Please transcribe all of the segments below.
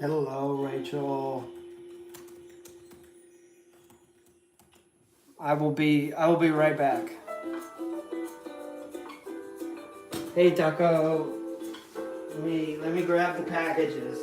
Hello, Rachel. I will be right back. Hey, Taco. Let me grab the packages.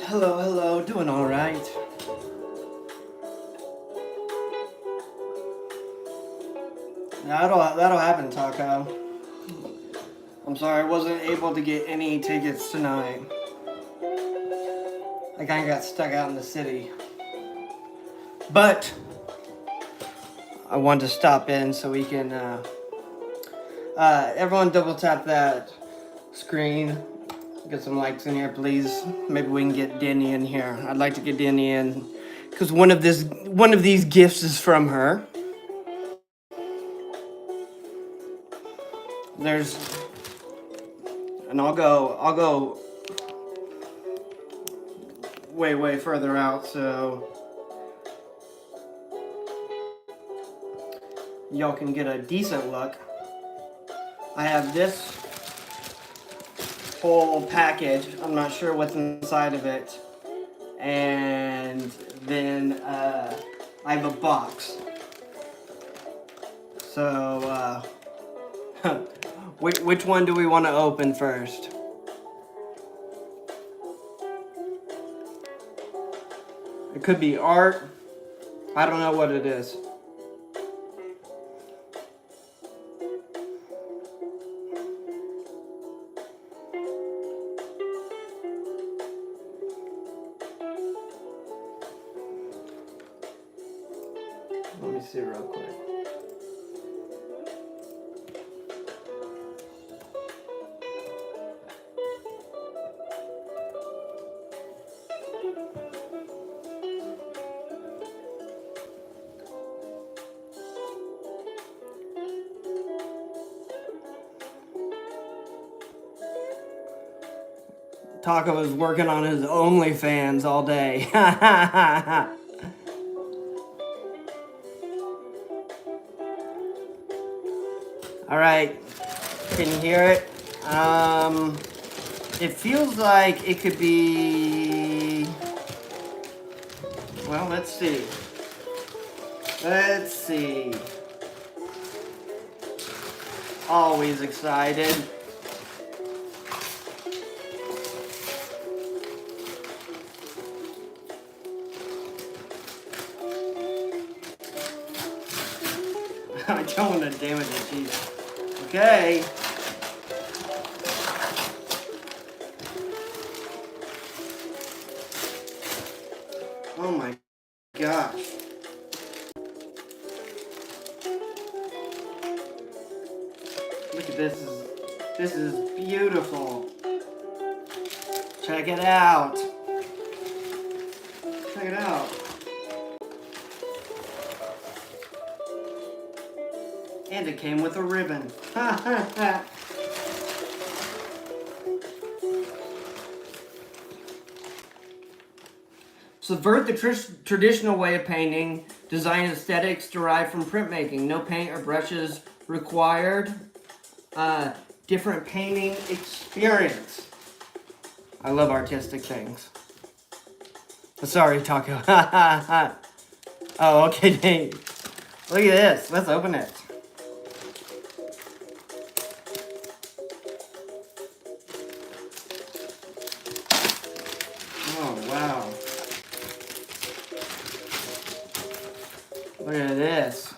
Hello, doing all right. That'll happen, Taco. I'm sorry I wasn't able to get any tickets tonight. I kind of got stuck out in the city. But I wanted to stop in so we can, everyone double tap that screen. Get some likes in here, please. Maybe we can get Denny in here. I'd like to get Denny in because one of these gifts is from her. And I'll go way further out so y'all can get a decent look. I have this whole package. I'm not sure what's inside of it. And then I have a box. So which one do we want to open first? It could be art. I don't know what it is. Let me see real quick. Taco was working on his OnlyFans all day. All right, can you hear it? It feels like it could be, well, let's see. Let's see. Always excited. I don't want to damage the cheese. Okay. Oh my gosh. Look at this. This is beautiful. Check it out. Check it out. And it came with a ribbon. Subvert the traditional way of painting. Design aesthetics derived from printmaking. No paint or brushes required. Different painting experience. I love artistic things. Sorry, Taco. Oh, okay, Dave. Look at this. Let's open it. Oh, wow. Look at this.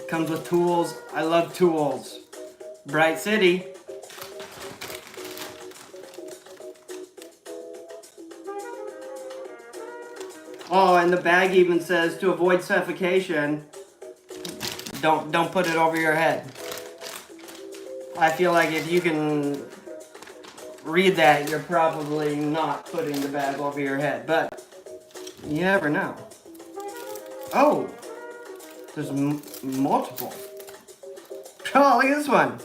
Comes with tools. I love tools. Bright City. Oh, and the bag even says to avoid suffocation, don't put it over your head. I feel like if you can read that, you're probably not putting the bag over your head, but you never know. Oh, there's multiple. Oh, look at this one.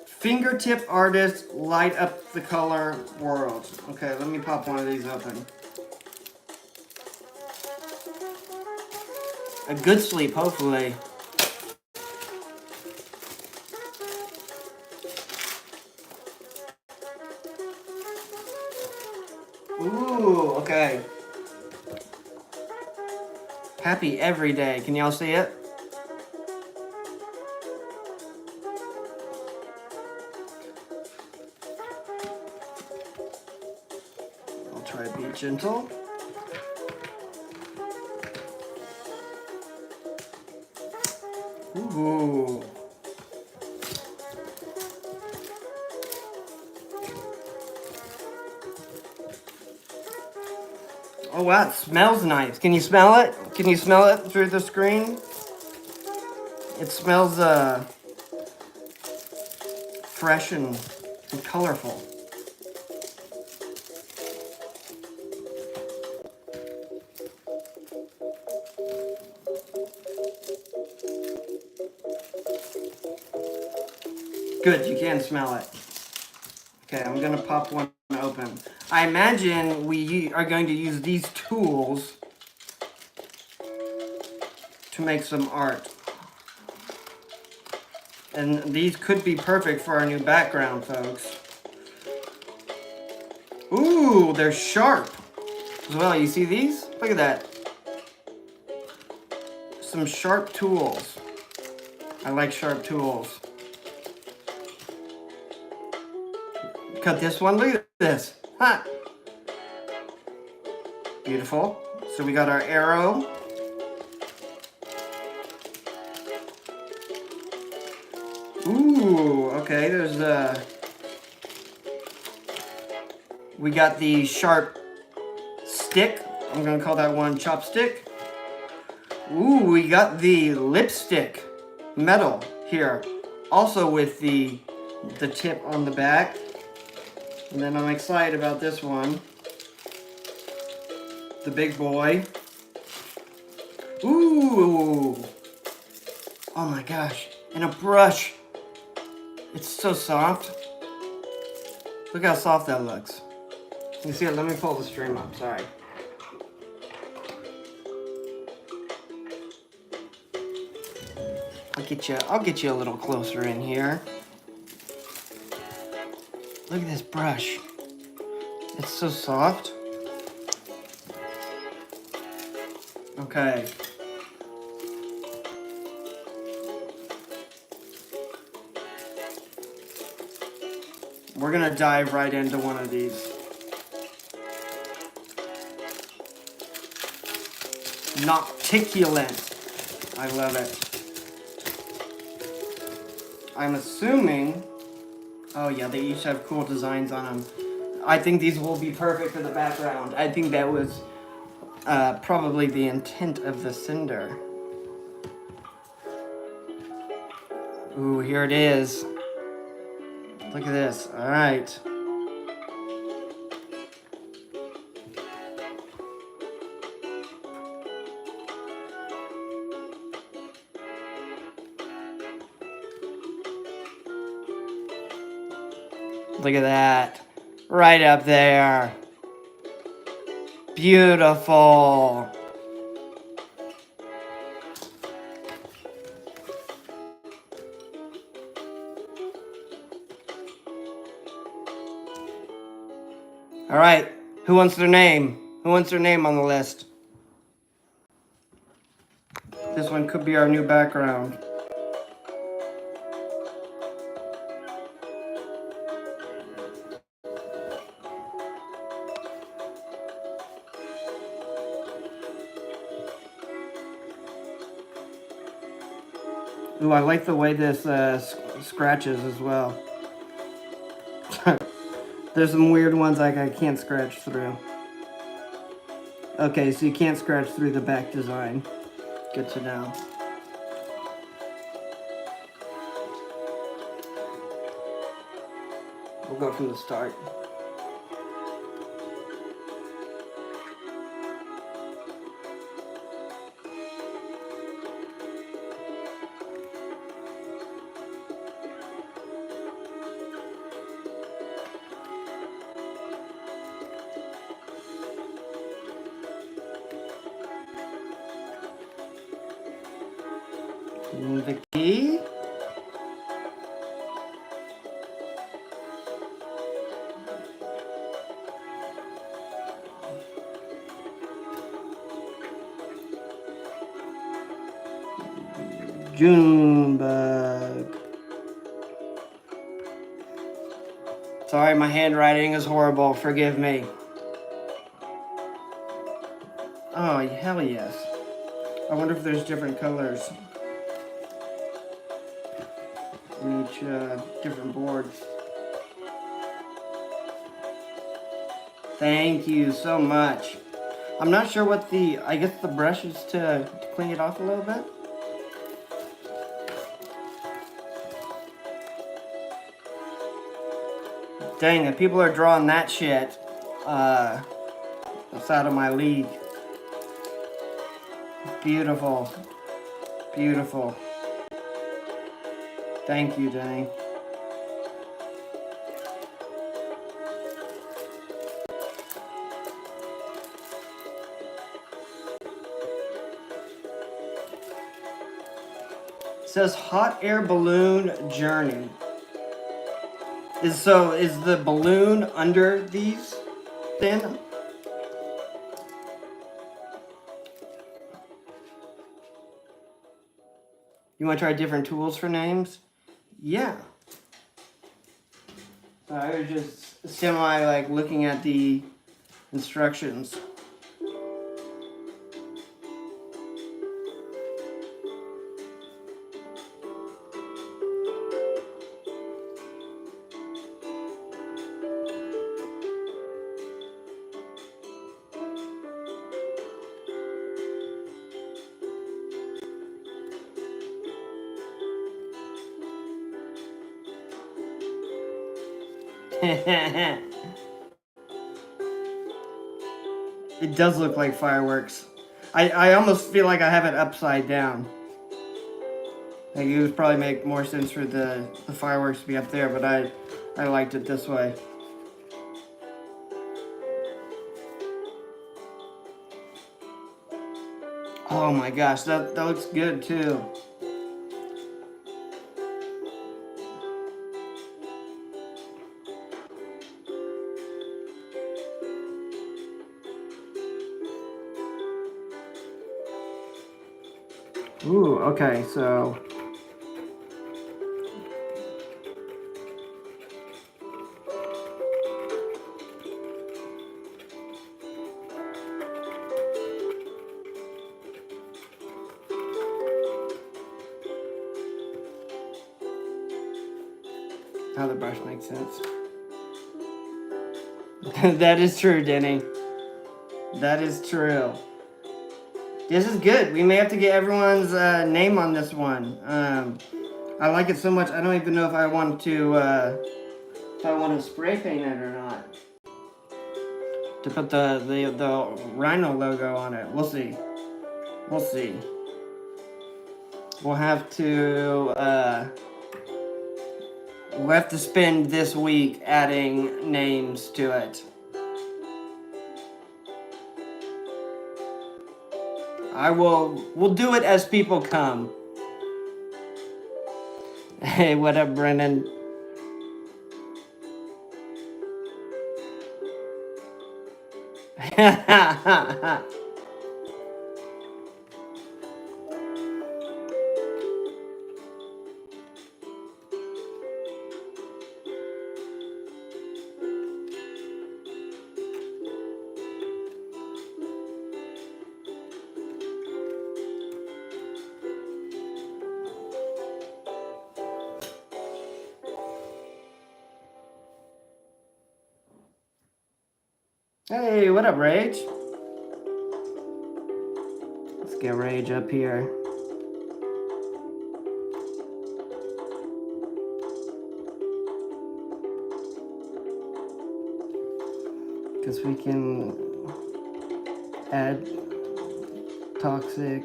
Fingertip artist, light up the color world. Okay, let me pop one of these open. A good sleep, hopefully. Ooh, okay. Happy every day. Can y'all see it? I'll try to be gentle. Ooh. Oh wow, it smells nice. Can you smell it? Can you smell it through the screen? It smells fresh and colorful. Good, you can smell it. Okay, I'm gonna pop one open. I imagine we are going to use these tools to make some art. And these could be perfect for our new background, folks. Ooh, they're sharp as well. You see these? Look at that. Some sharp tools. I like sharp tools. Cut this one. Look at this. Ha! Beautiful. So we got our arrow. Ooh, okay, there's we got the sharp stick. I'm gonna call that one chopstick. Ooh, we got the lipstick metal here. Also with the tip on the back. And then I'm excited about this one. The big boy. Ooh. Oh my gosh. And a brush It's so soft. Look how soft that looks. You see it? Let me pull the stream up. Sorry. I'll get you a little closer in here. Look at this brush. It's so soft. Okay. We're gonna dive right into one of these. Nocticulent. I love it. I'm assuming... Oh yeah, they each have cool designs on them. I think these will be perfect for the background. I think that was probably the intent of the sender. Ooh, here it is. Look at this. All right. Look at that. Right up there. Beautiful. All right. Who wants their name? Who wants their name on the list? This one could be our new background. Ooh, I like the way this scratches as well. There's some weird ones like I can't scratch through. Okay, so you can't scratch through the back design. Good to know. We'll go from the start. The key. Junebug. Sorry, my handwriting is horrible. Forgive me. Oh, hell yes. I wonder if there's different colors in each different board. Thank you so much. I'm not sure what I guess the brush is to clean it off a little bit. Dang, if people are drawing that shit, it's out of my league. Beautiful. Beautiful. Thank you, Danny. It says hot air balloon journey. Is the balloon under these then? You want to try different tools for names? Yeah. I was just semi like looking at the instructions. It does look like fireworks. I almost feel like I have it upside down. Like, it would probably make more sense for the fireworks to be up there, but I liked it this way. Oh my gosh, that looks good too. Ooh, okay, so how the brush makes sense. That is true, Denny. That is true. This is good. We may have to get everyone's name on this one. I like it so much. I don't even know if I want to spray paint it or not. To put the Rhino logo on it. We'll see. We'll see. We'll have to spend this week adding names to it. We'll do it as people come. Hey, what up, Brennan? Hey, what up, Rage? Let's get Rage up here. Because we can add Toxic,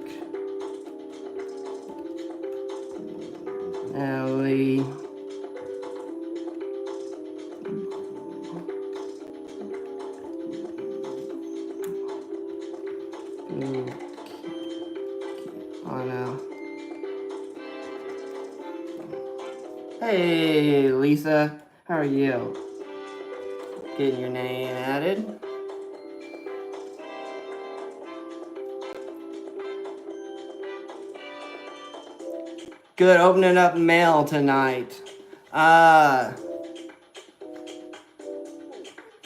Ellie, Anna. Hey, Lisa, how are you? Getting your name added. Good, opening up mail tonight.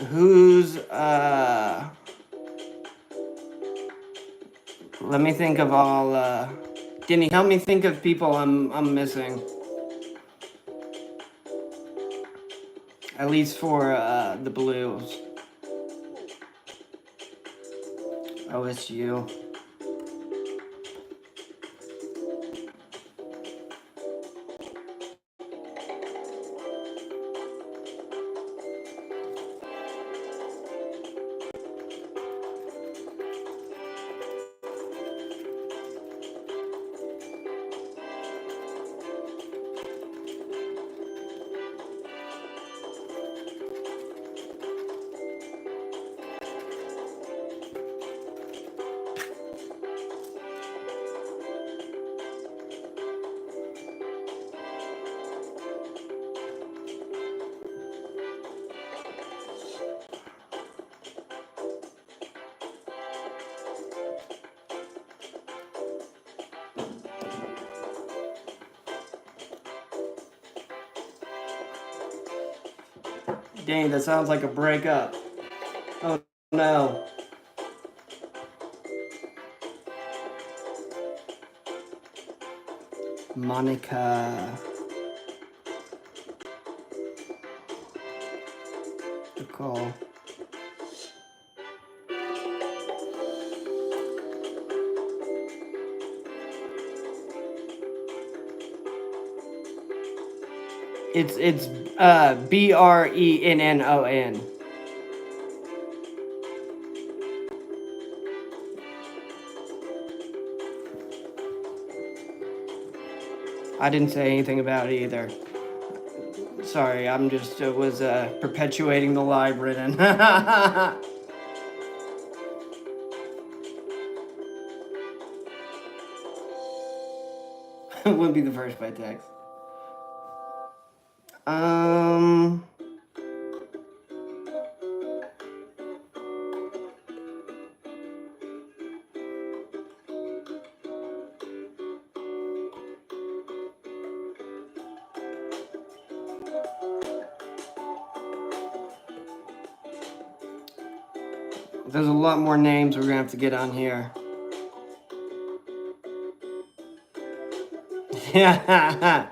Who's, let me think of all, Denny, help me think of people I'm missing. At least for, the Blues. Oh, it's you. Dang, that sounds like a breakup. Oh no. Monica. Nicole. It's Brennon. I didn't say anything about it either. Sorry, I'm just was perpetuating the lie, Brennan. Wouldn't be the first by text. There's a lot more names we're gonna have to get on here. Yeah.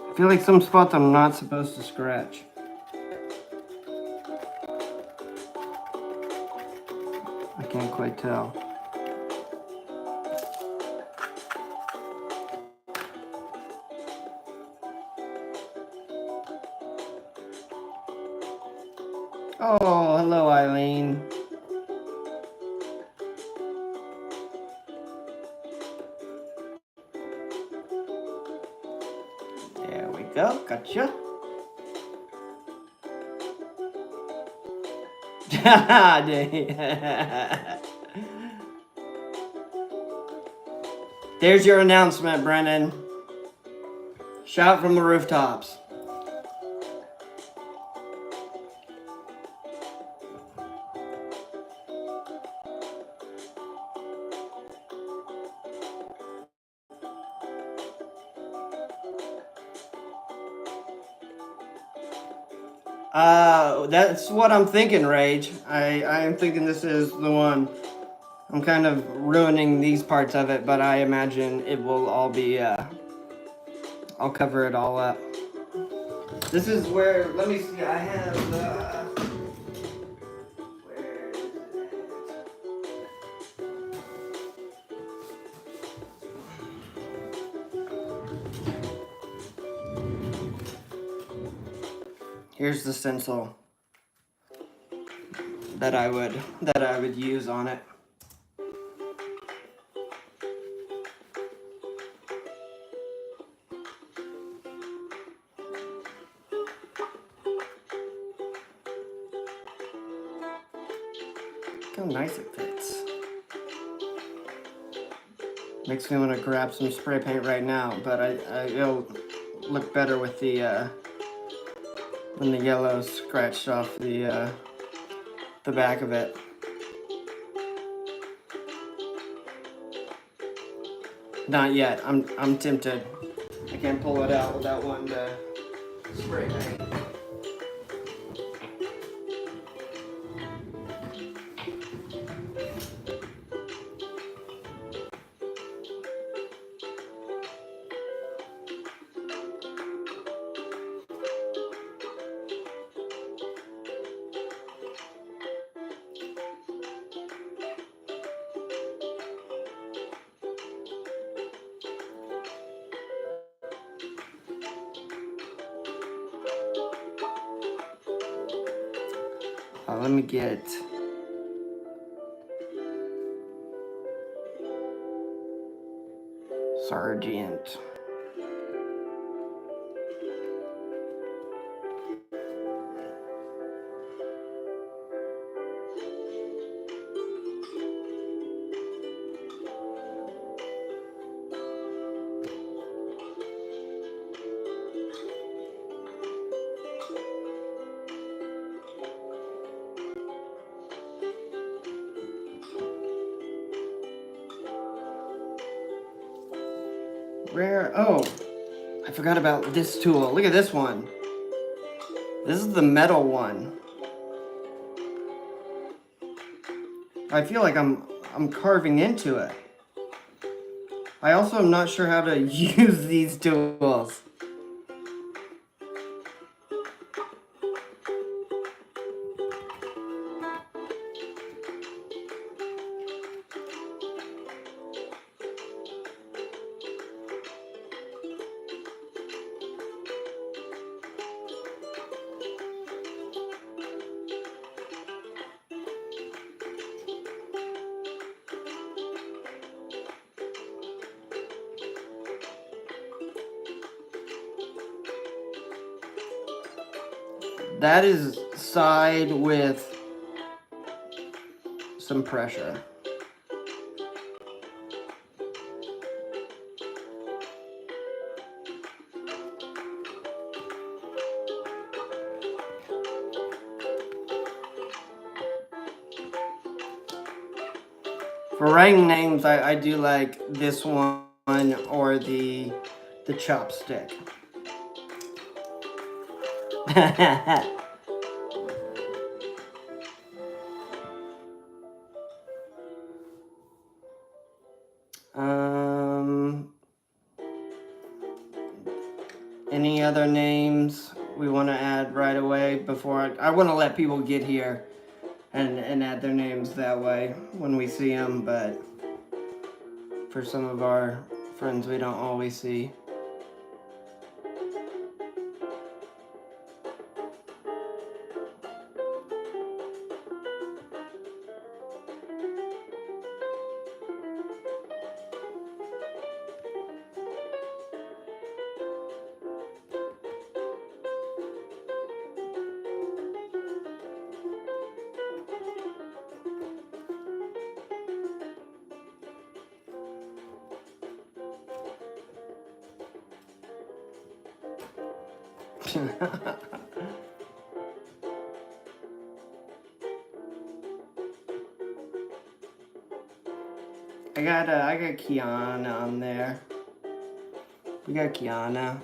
I feel like some spots I'm not supposed to scratch. I can't quite tell. Oh, hello, Eileen. There we go, gotcha. There's your announcement, Brennan. Shout from the rooftops. That's what I'm thinking, Rage. I am thinking this is the one. I'm kind of ruining these parts of it, but I imagine it will all be, I'll cover it all up. This is where, let me see, I have, where is it? Here's the stencil that I would use on it. Look how nice it fits. Makes me want to grab some spray paint right now, but it'll look better with the when the yellow scratched off the back of it. Not yet. I'm tempted. I can't pull it out without wanting to spray paint. Let me get Sergeant. Where? Oh, I forgot about this tool. Look at this one. This is the metal one. I feel like I'm carving into it. I also am not sure how to use these tools. That is side with some pressure. For writing names, I do like this one or the chopstick. Any other names we want to add right away before I want to let people get here and add their names that way when we see them, but for some of our friends we don't always see. I got Kiana on there. We got Kiana.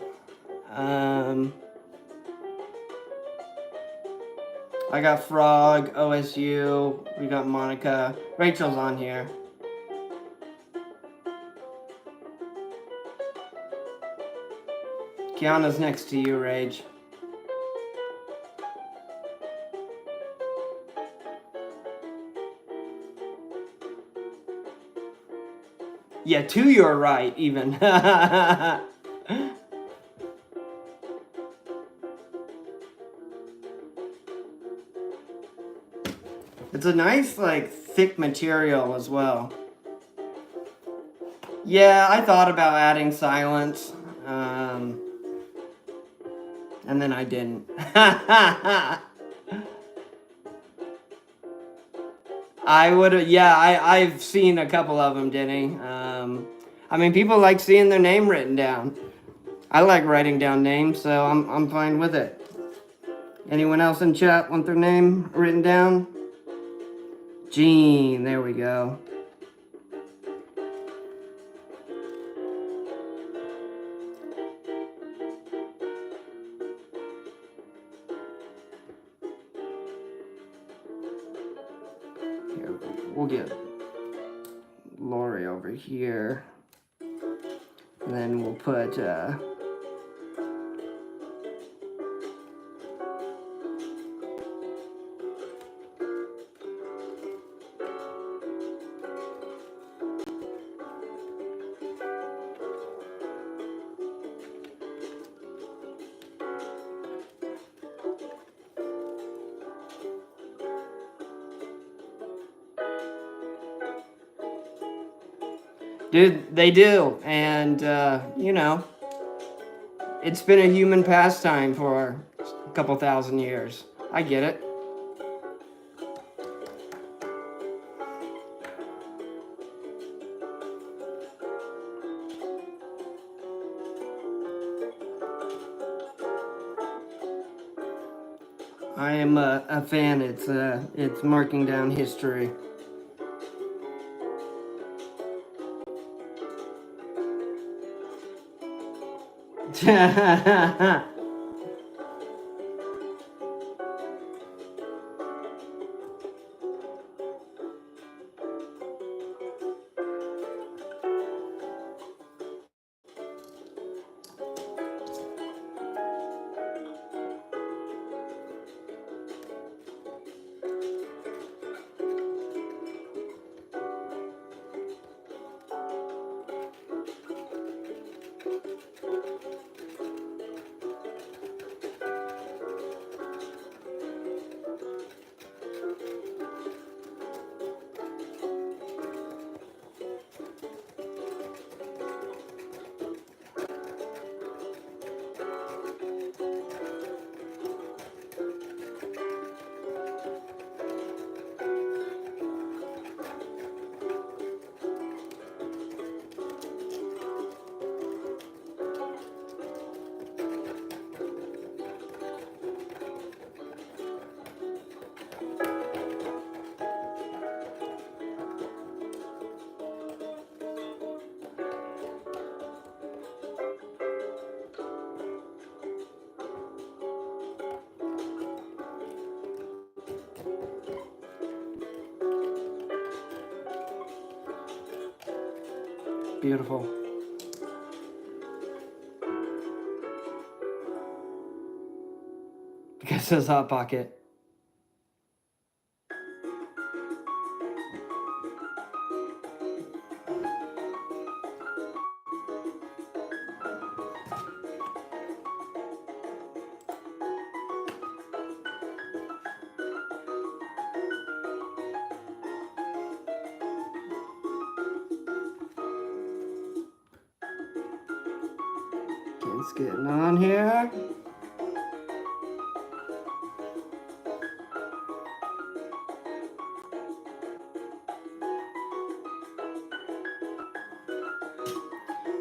I got Frog, OSU. We got Monica. Rachel's on here. Kiana's next to you, Rage. Yeah, to your right, even. It's a nice, like, thick material as well. Yeah, I thought about adding silence, and then I didn't. I would have, yeah, I've seen a couple of them, Denny. I mean, people like seeing their name written down. I like writing down names, so I'm fine with it. Anyone else in chat want their name written down? Jean, there we go. Here, we'll get Lori over here. And then we'll put, dude, they do. And, you know, it's been a human pastime for a couple thousand years. I get it. I am a fan. It's marking down history. beautiful. Because it says Hot Pocket. It's getting on here.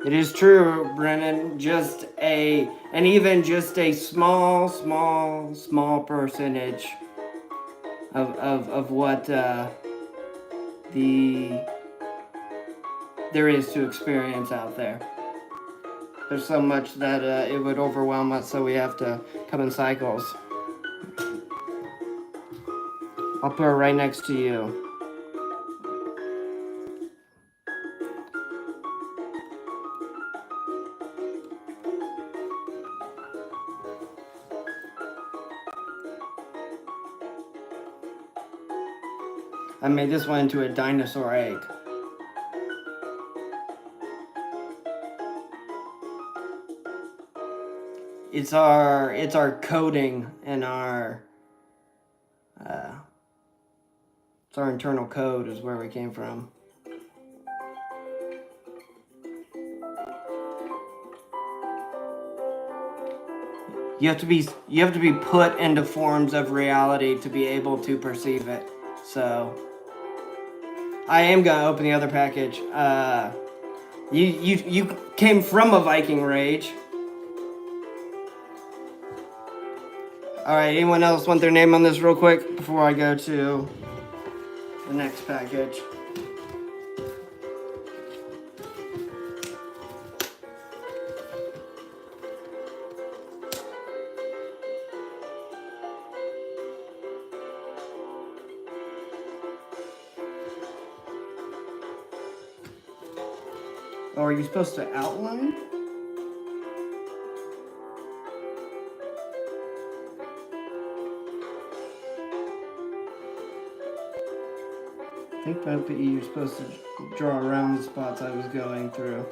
It is true, Brennan. Even just a small percentage of what there is to experience out there. There's so much that it would overwhelm us, so we have to come in cycles. I'll put her right next to you. I made this one into a dinosaur egg. It's our coding and it's our internal code is where we came from. You have to be put into forms of reality to be able to perceive it. So I am gonna open the other package. You came from a Viking Rage. All right. Anyone else want their name on this real quick before I go to the next package? Oh, are you supposed to outline? I think you're supposed to draw around the spots I was going through.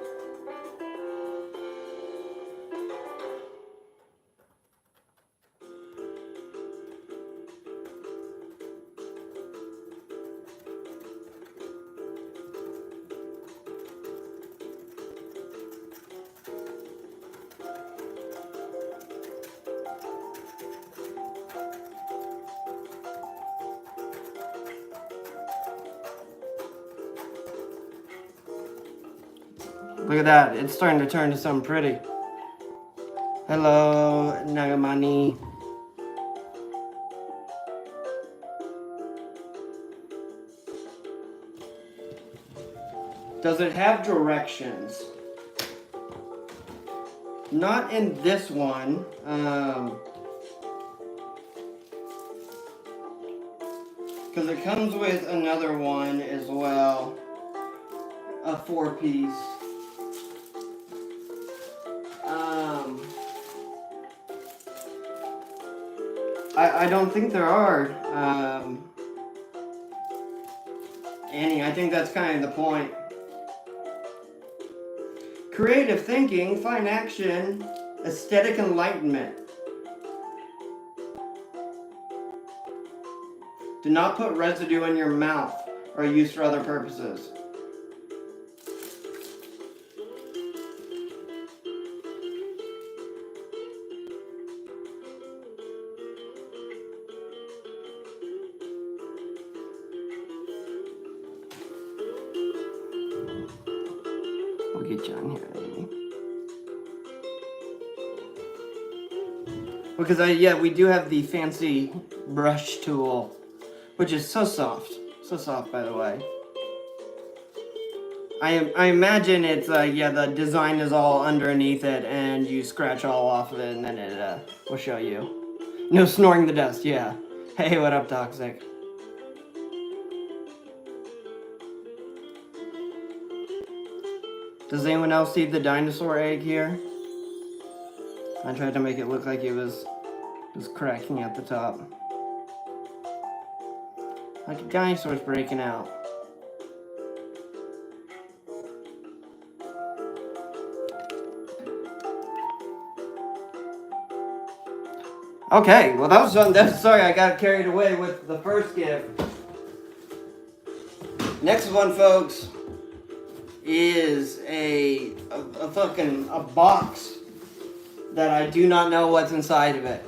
Look at that, it's starting to turn to something pretty. Hello, Nagamani. Does it have directions? Not in this one. Because it comes with another one as well. A 4-piece. I don't think there are. Annie, I think that's kind of the point. Creative thinking, fine action, aesthetic enlightenment. Do not put residue in your mouth or use for other purposes. We'll get you on here, Amy. Because we do have the fancy brush tool, which is so soft by the way. I imagine it's the design is all underneath it, and you scratch all off of it, and then it will show you. No snoring the dust, yeah. Hey, what up, Toxic? Does anyone else see the dinosaur egg here? I tried to make it look like it was cracking at the top. Like a dinosaur's breaking out. Okay, well that was fun. Sorry, I got carried away with the first gift. Next one, folks, is a fucking box that I do not know what's inside of it.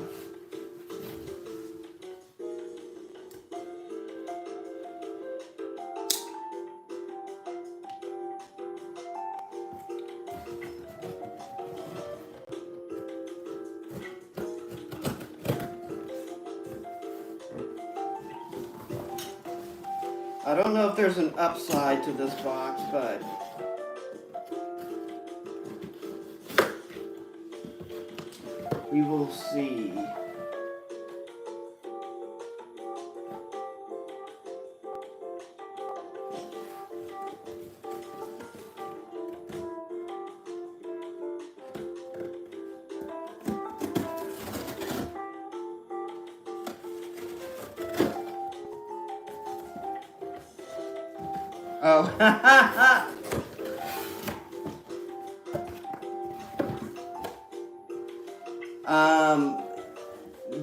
I don't know if there's an upside to this box, but we will see. Oh,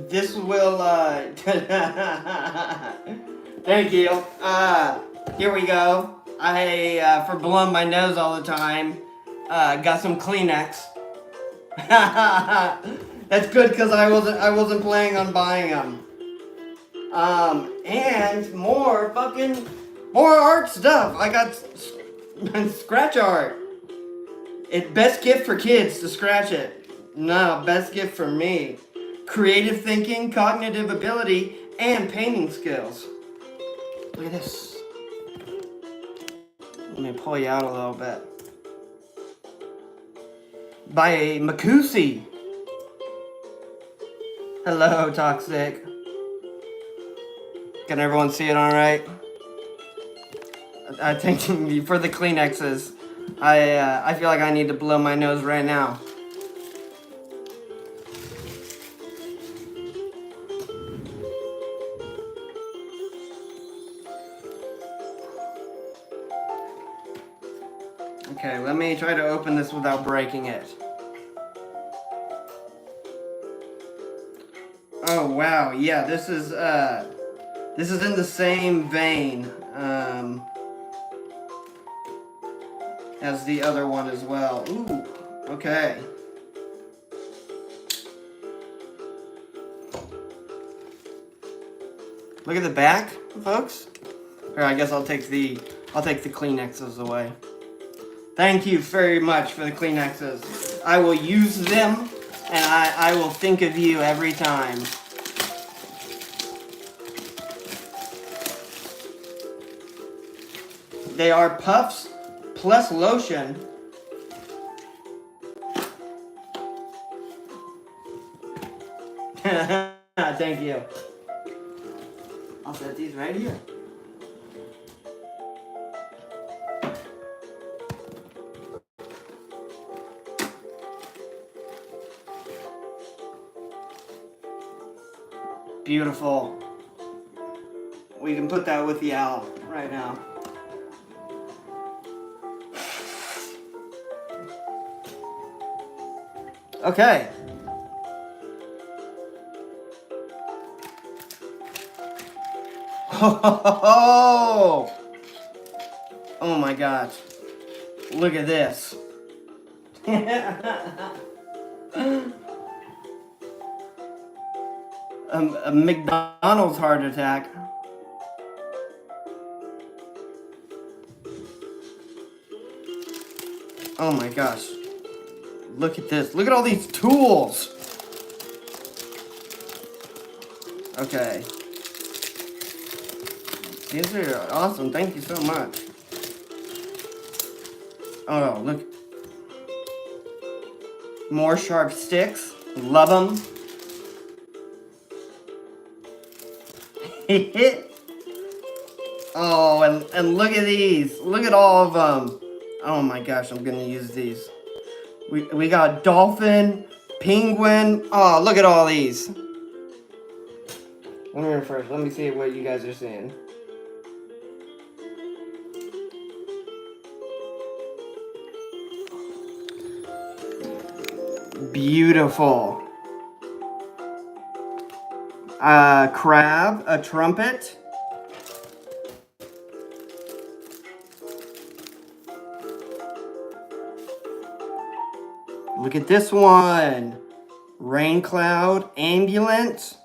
this will, thank you. Here we go. I, for blowing my nose all the time, got some Kleenex. That's good because I wasn't planning on buying them. And more art stuff. I got scratch art. It's best gift for kids to scratch it. No, best gift for me. Creative thinking, cognitive ability, and painting skills. Look at this. Let me pull you out a little bit. By Makusi. Hello, Toxic. Can everyone see it all right? I think for the Kleenexes, I feel like I need to blow my nose right now. Okay, let me try to open this without breaking it. Oh wow, yeah, this is in the same vein as the other one as well. Ooh, okay. Look at the back, folks. Or I guess I'll take the Kleenexes away. Thank you very much for the Kleenexes. I will use them, and I will think of you every time. They are puffs plus lotion. Thank you. I'll set these right here. Beautiful. We can put that with the owl right now. Okay. Oh, oh my gosh. Look at this. A McDonald's heart attack. Oh my gosh. Look at this. Look at all these tools. Okay. These are awesome. Thank you so much. Oh, look. More sharp sticks. Love them. Oh, and look at these. Look at all of them. Oh my gosh, I'm gonna use these. We got dolphin, penguin. Oh, look at all these. Let me in first. Let me see what you guys are seeing. Beautiful. Crab, a trumpet. Look at this one. Rain cloud, ambulance,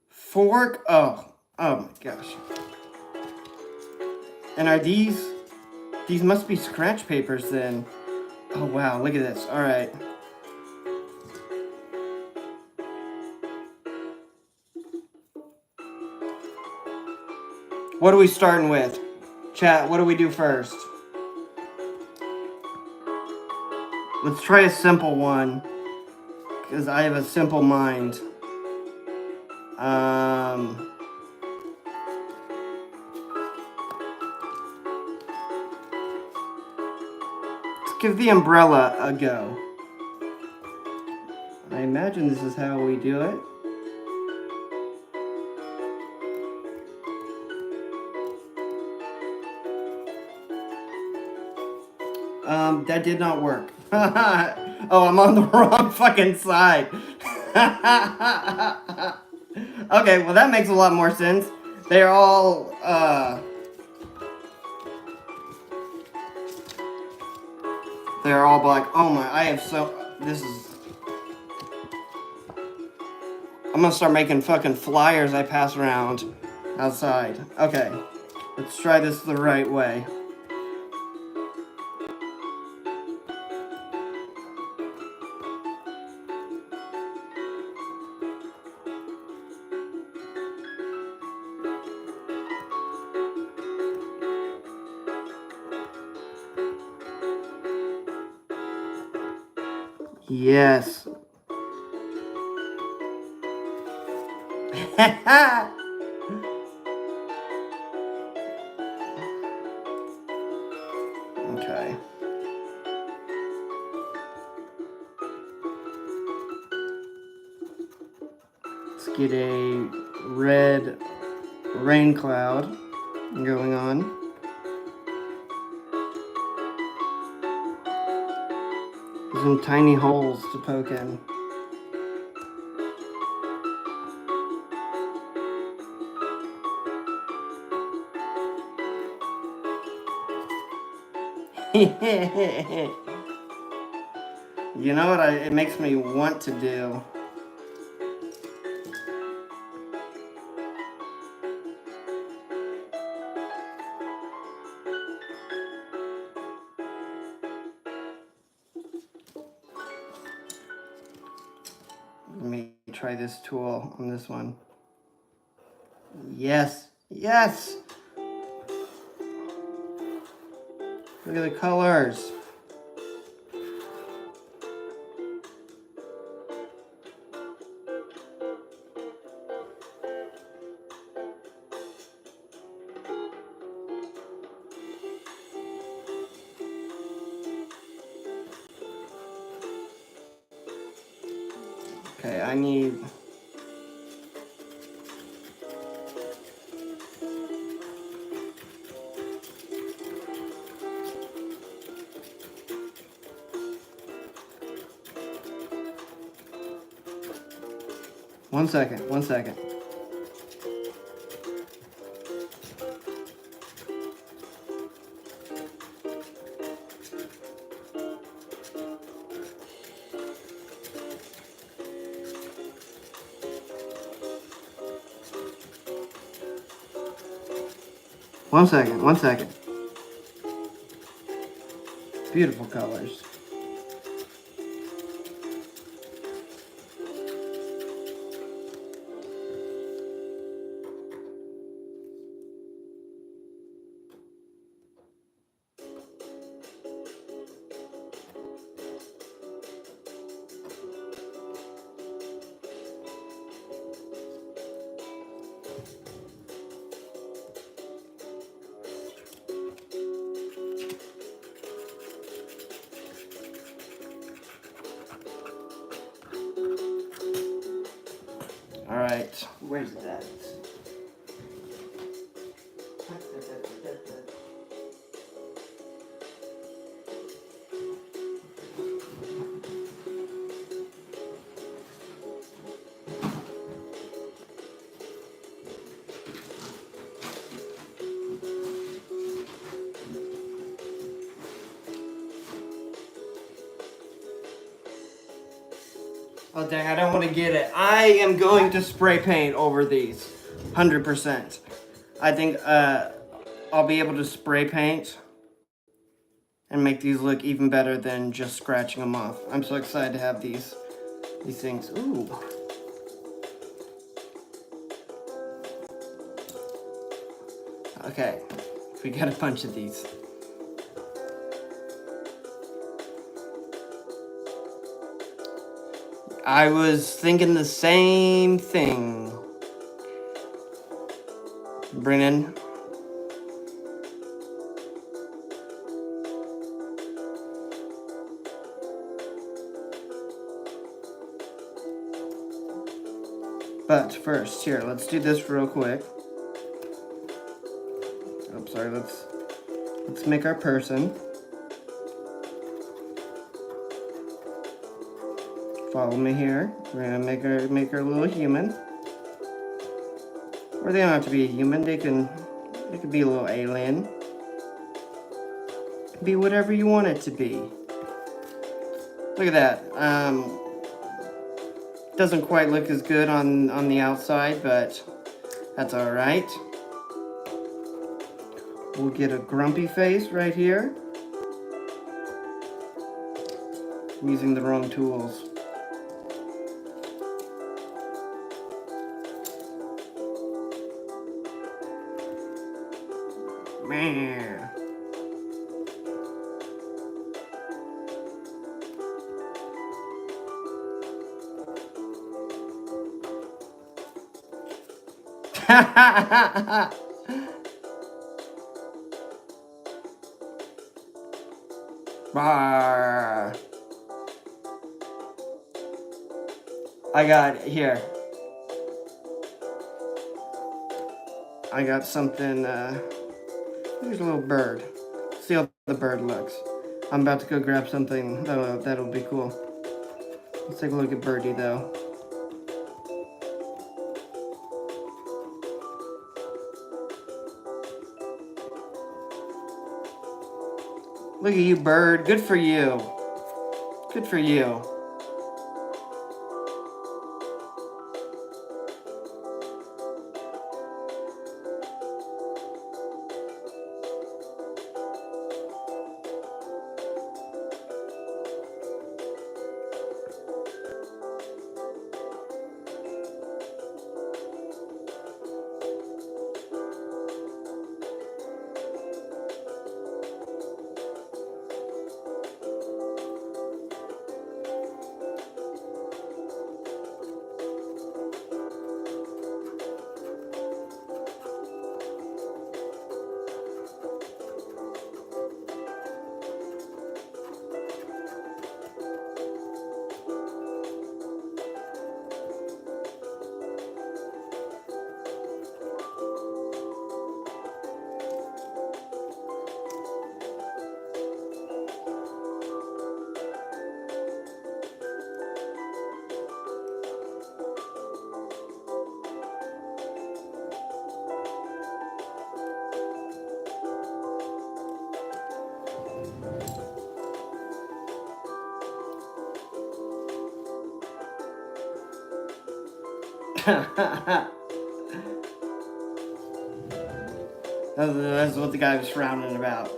fork. Oh my gosh. And are these must be scratch papers then. Oh wow, look at this. All right. What are we starting with? Chat, what do we do first? Let's try a simple one, because I have a simple mind. Let's give the umbrella a go. I imagine this is how we do it. That did not work. Oh, I'm on the wrong fucking side. Okay, well that makes a lot more sense. They're all, they're all black. Oh my, this is... I'm gonna start making fucking flyers I pass around outside. Okay, let's try this the right way. Yes. Okay. Let's get a red rain cloud going on. Some tiny holes to poke in. You know what it makes me want to do? Let me try this tool on this one. Yes, yes! Look at the colors. Okay, I need... One second. 1 second. Beautiful colors. right. Where's that? Oh dang, I don't want to get it. I am going to spray paint over these. 100%. I think I'll be able to spray paint and make these look even better than just scratching them off. I'm so excited to have these things. Ooh. Okay, we got a bunch of these. I was thinking the same thing. Brennan. But first, here, let's do this real quick. Oh, sorry, let's make our person. Follow me here. We're gonna make her a little human. Or they don't have to be a human. They could be a little alien. Be whatever you want it to be. Look at that. Doesn't quite look as good on the outside, but that's all right. We'll get a grumpy face right here. I'm using the wrong tools. Man. Bar. I got here. I got something. There's a little bird. See how the bird looks. I'm about to go grab something that'll be cool. Let's take a look at Birdie though. Look at you, bird. Good for you. Good for you. That's what the guy was frowning about.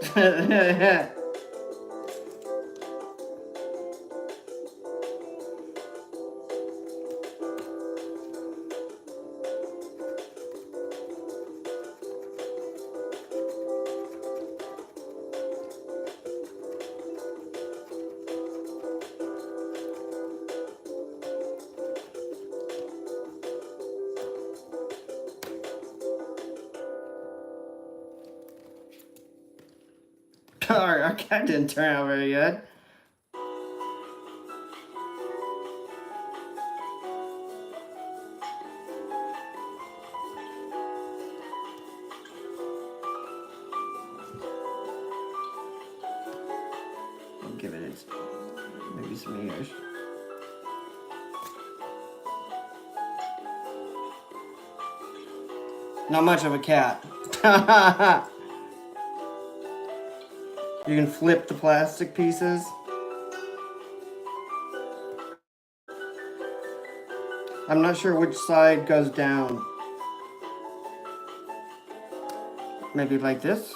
Our cat didn't turn out very good. give it its maybe some ears. Not much of a cat. You can flip the plastic pieces. I'm not sure which side goes down. Maybe like this?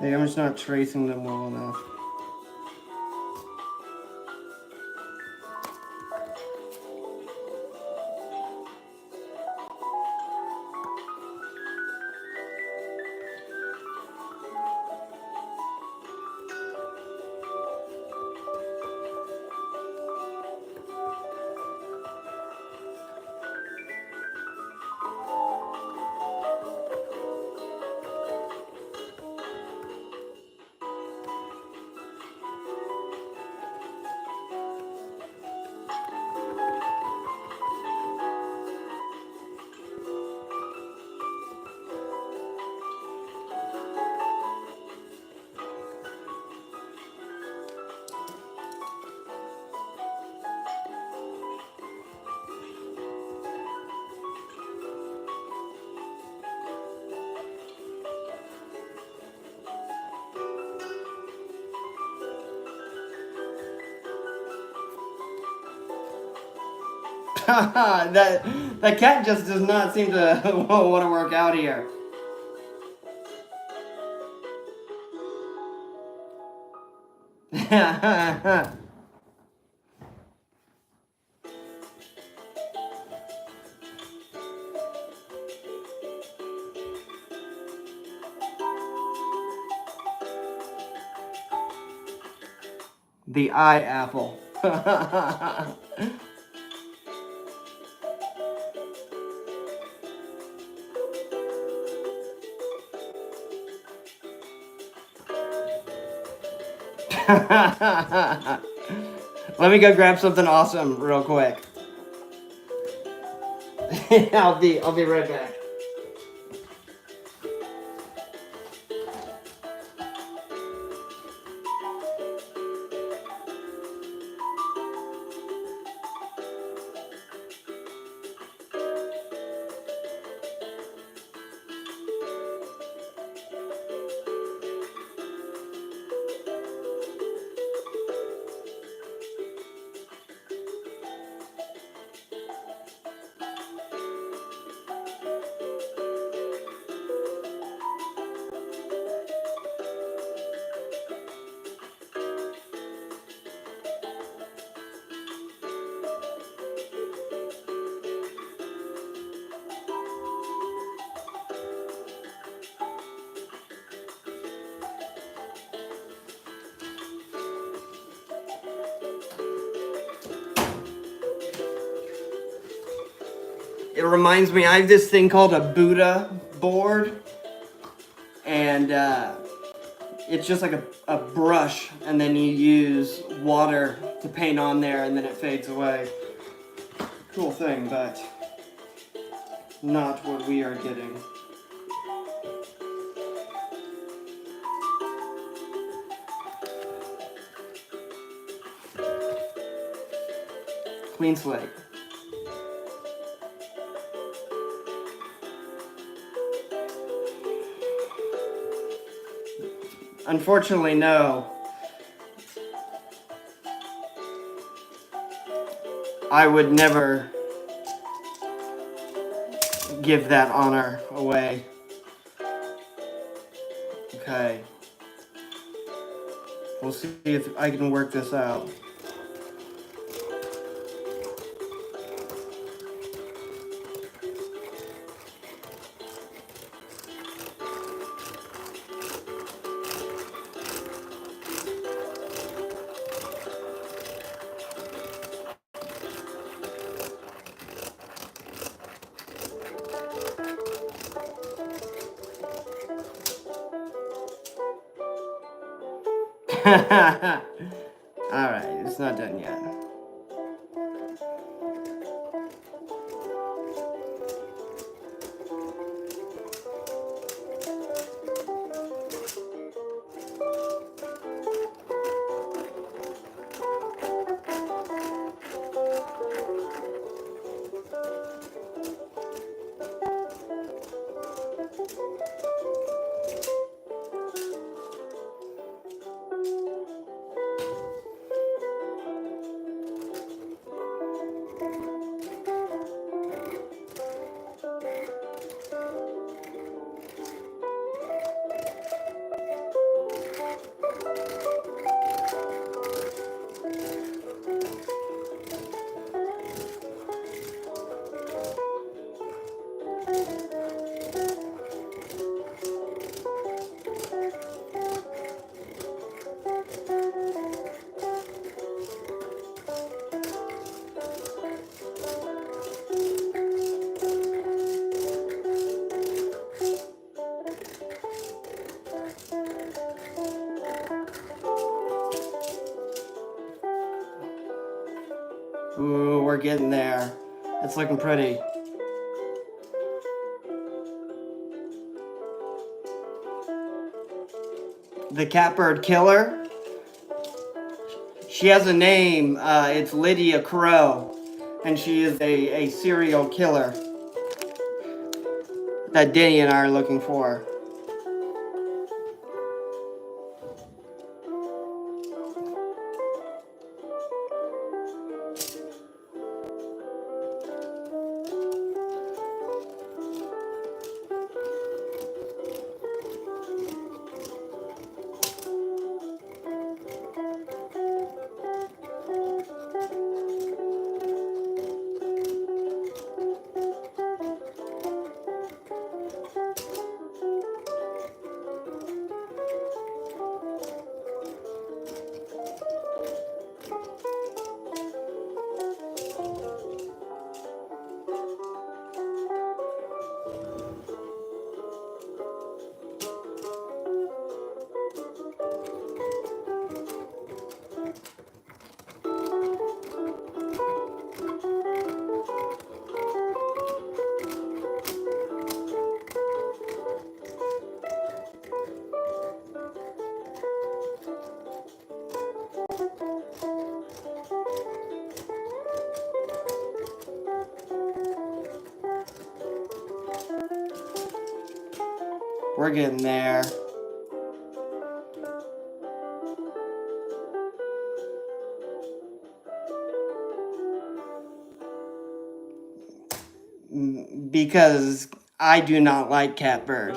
Maybe I'm just not tracing them well enough. that cat just does not seem to want to work out here. The eye apple. Let me go grab something awesome real quick. I'll be right back. It reminds me, I have this thing called a Buddha board, and it's just like a brush, and then you use water to paint on there, and then it fades away. Cool thing, but not what we are getting. Clean slate. Unfortunately, no. I would never give that honor away. Okay. We'll see if I can work this out. Alright, it's not done yet. Ooh, we're getting there. It's looking pretty. The catbird killer. She has a name. It's Lydia Crow. And she is a serial killer that Denny and I are looking for. We're getting there. Because I do not like Catbird.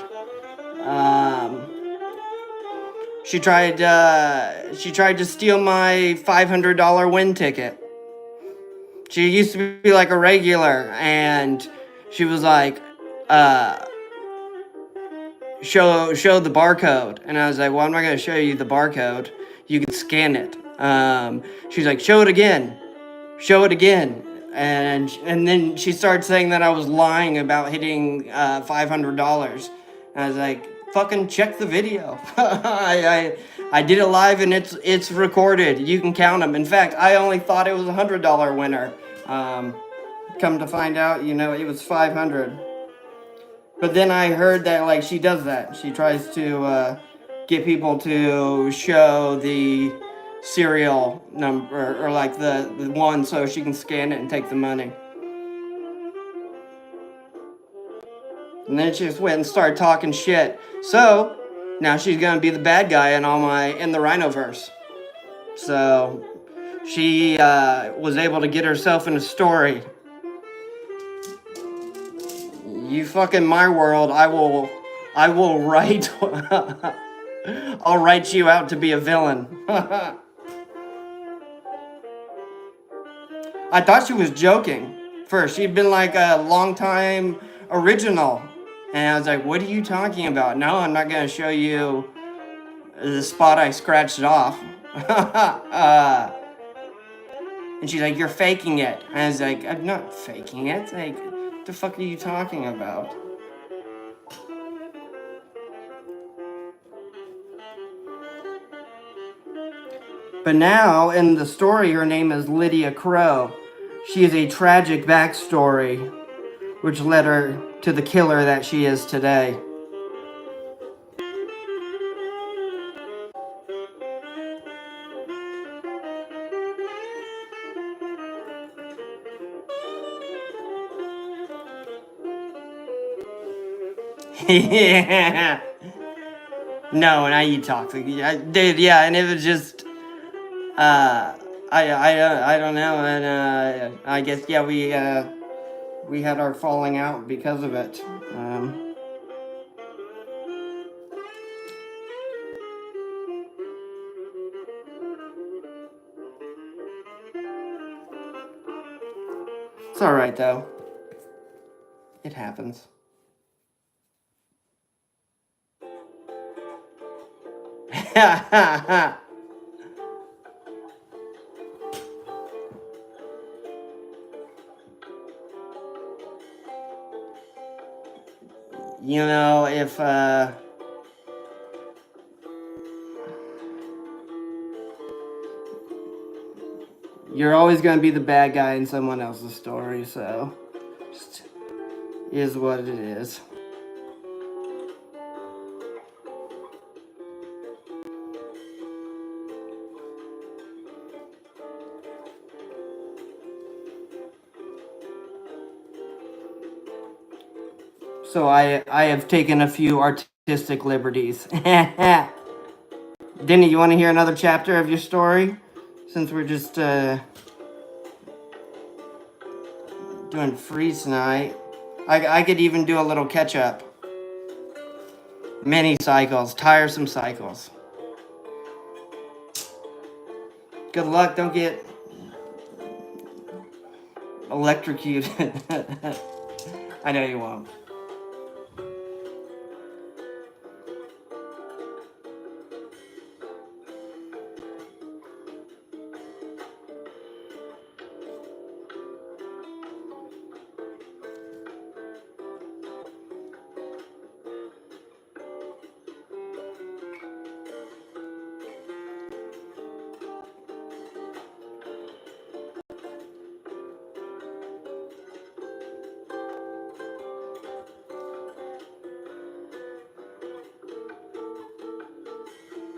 She tried to steal my $500 win ticket. She used to be like a regular, and she was like, show the barcode. And I was like, well, I'm not going to show you the barcode. You can scan it. She's like, show it again. Show it again. And then she started saying that I was lying about hitting $500. And I was like, fucking check the video. I did it live, and it's recorded. You can count them. In fact, I only thought it was a $100 winner. Come to find out, it was 500. But then I heard that, like, she does that. She tries to get people to show the serial number, or like the one, so she can scan it and take the money. And then she just went and started talking shit. So now she's gonna be the bad guy in the Rhinoverse. So she was able to get herself in a story. You fucking my world, I will write I'll write you out to be a villain. I thought she was joking first. She'd been like a long time original. And I was like, what are you talking about? No, I'm not going to show you the spot I scratched off. And she's like, you're faking it. And I was like, I'm not faking it. Like, what the fuck are you talking about? But now, in the story, her name is Lydia Crow. She has a tragic backstory, which led her to the killer that she is today. Yeah. No, and I eat toxic. Dude, yeah, and it was just, I don't know, and I guess yeah, we had our falling out because of it. It's all right though. It happens. You know, if you're always gonna be the bad guy in someone else's story, so just is what it is. So I have taken a few artistic liberties. Denny, you want to hear another chapter of your story? Since we're just doing freeze tonight, I could even do a little catch up. Many cycles, tiresome cycles. Good luck. Don't get electrocuted. I know you won't.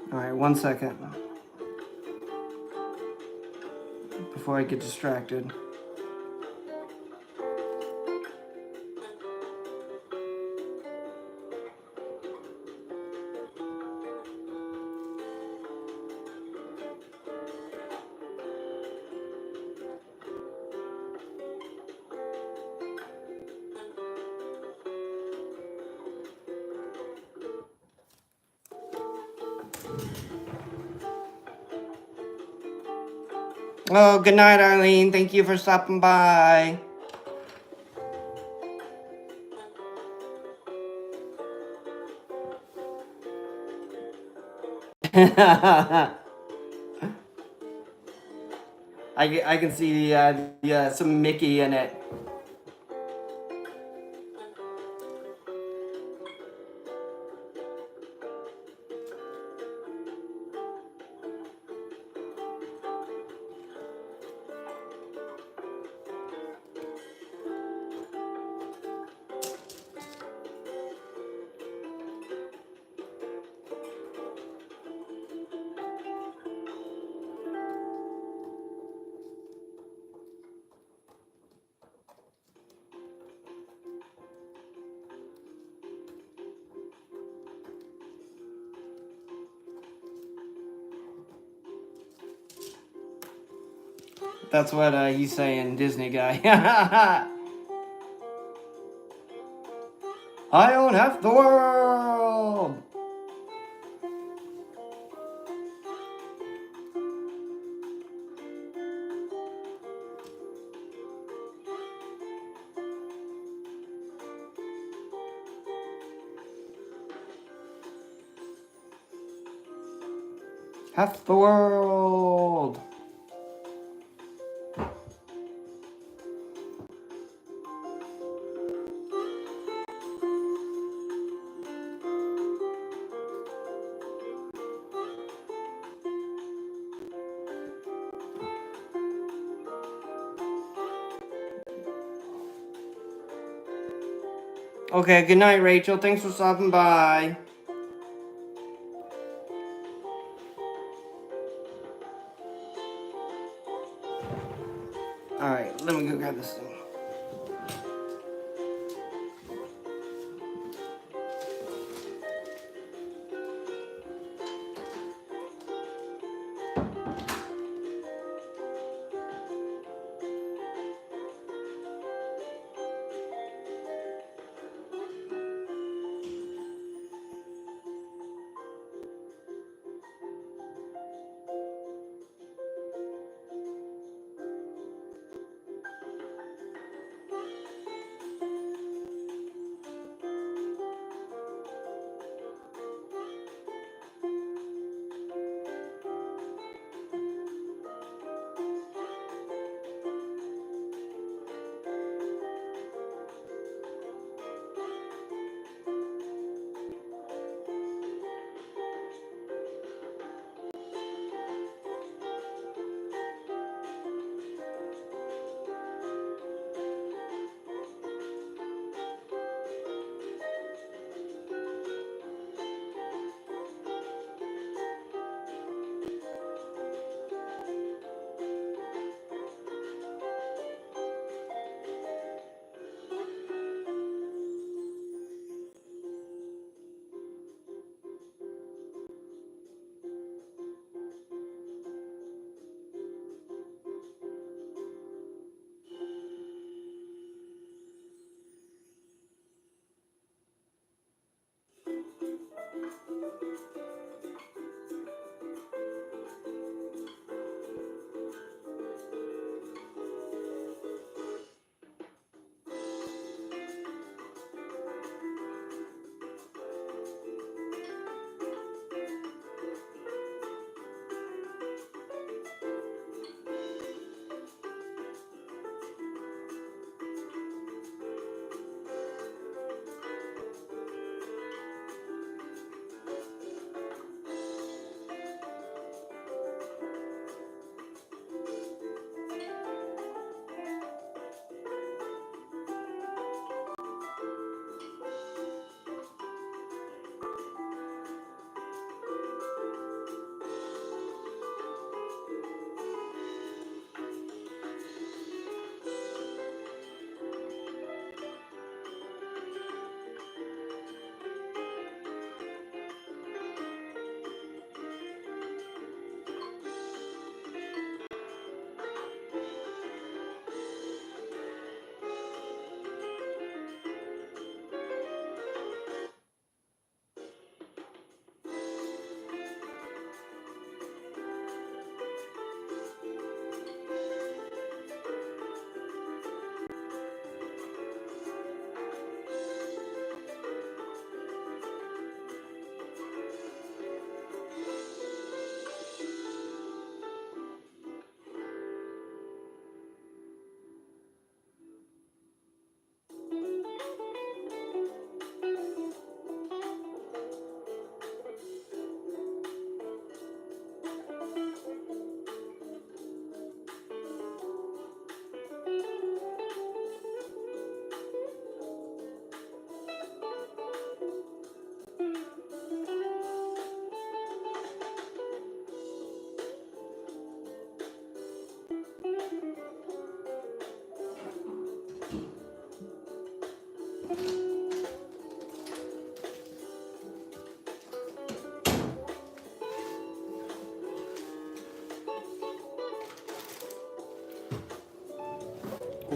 All right, 1 second before I get distracted. Oh, good night, Arlene. Thank you for stopping by. I can see some Mickey in it. That's what he's saying, Disney guy. I own half the world. Half the world. Okay, good night, Rachel. Thanks for stopping by. Alright, let me go grab this thing.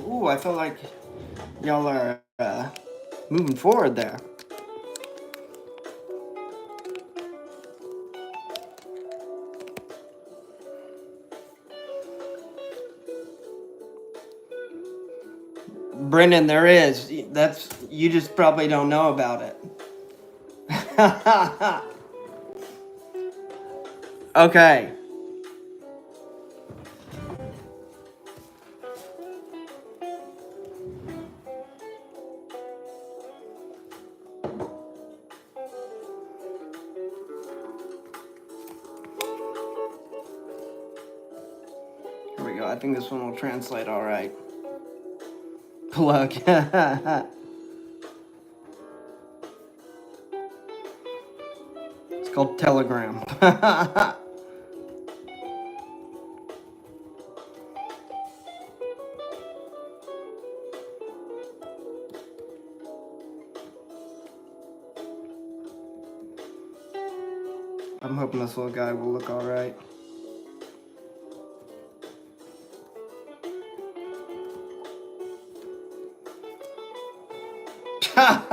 Ooh, I feel like y'all are moving forward there. Brendan, there is. That's, you just probably don't know about it. Okay. Here we go. I think this one will translate all right. Plug. It's called Telegram. I'm hoping this little guy will look alright.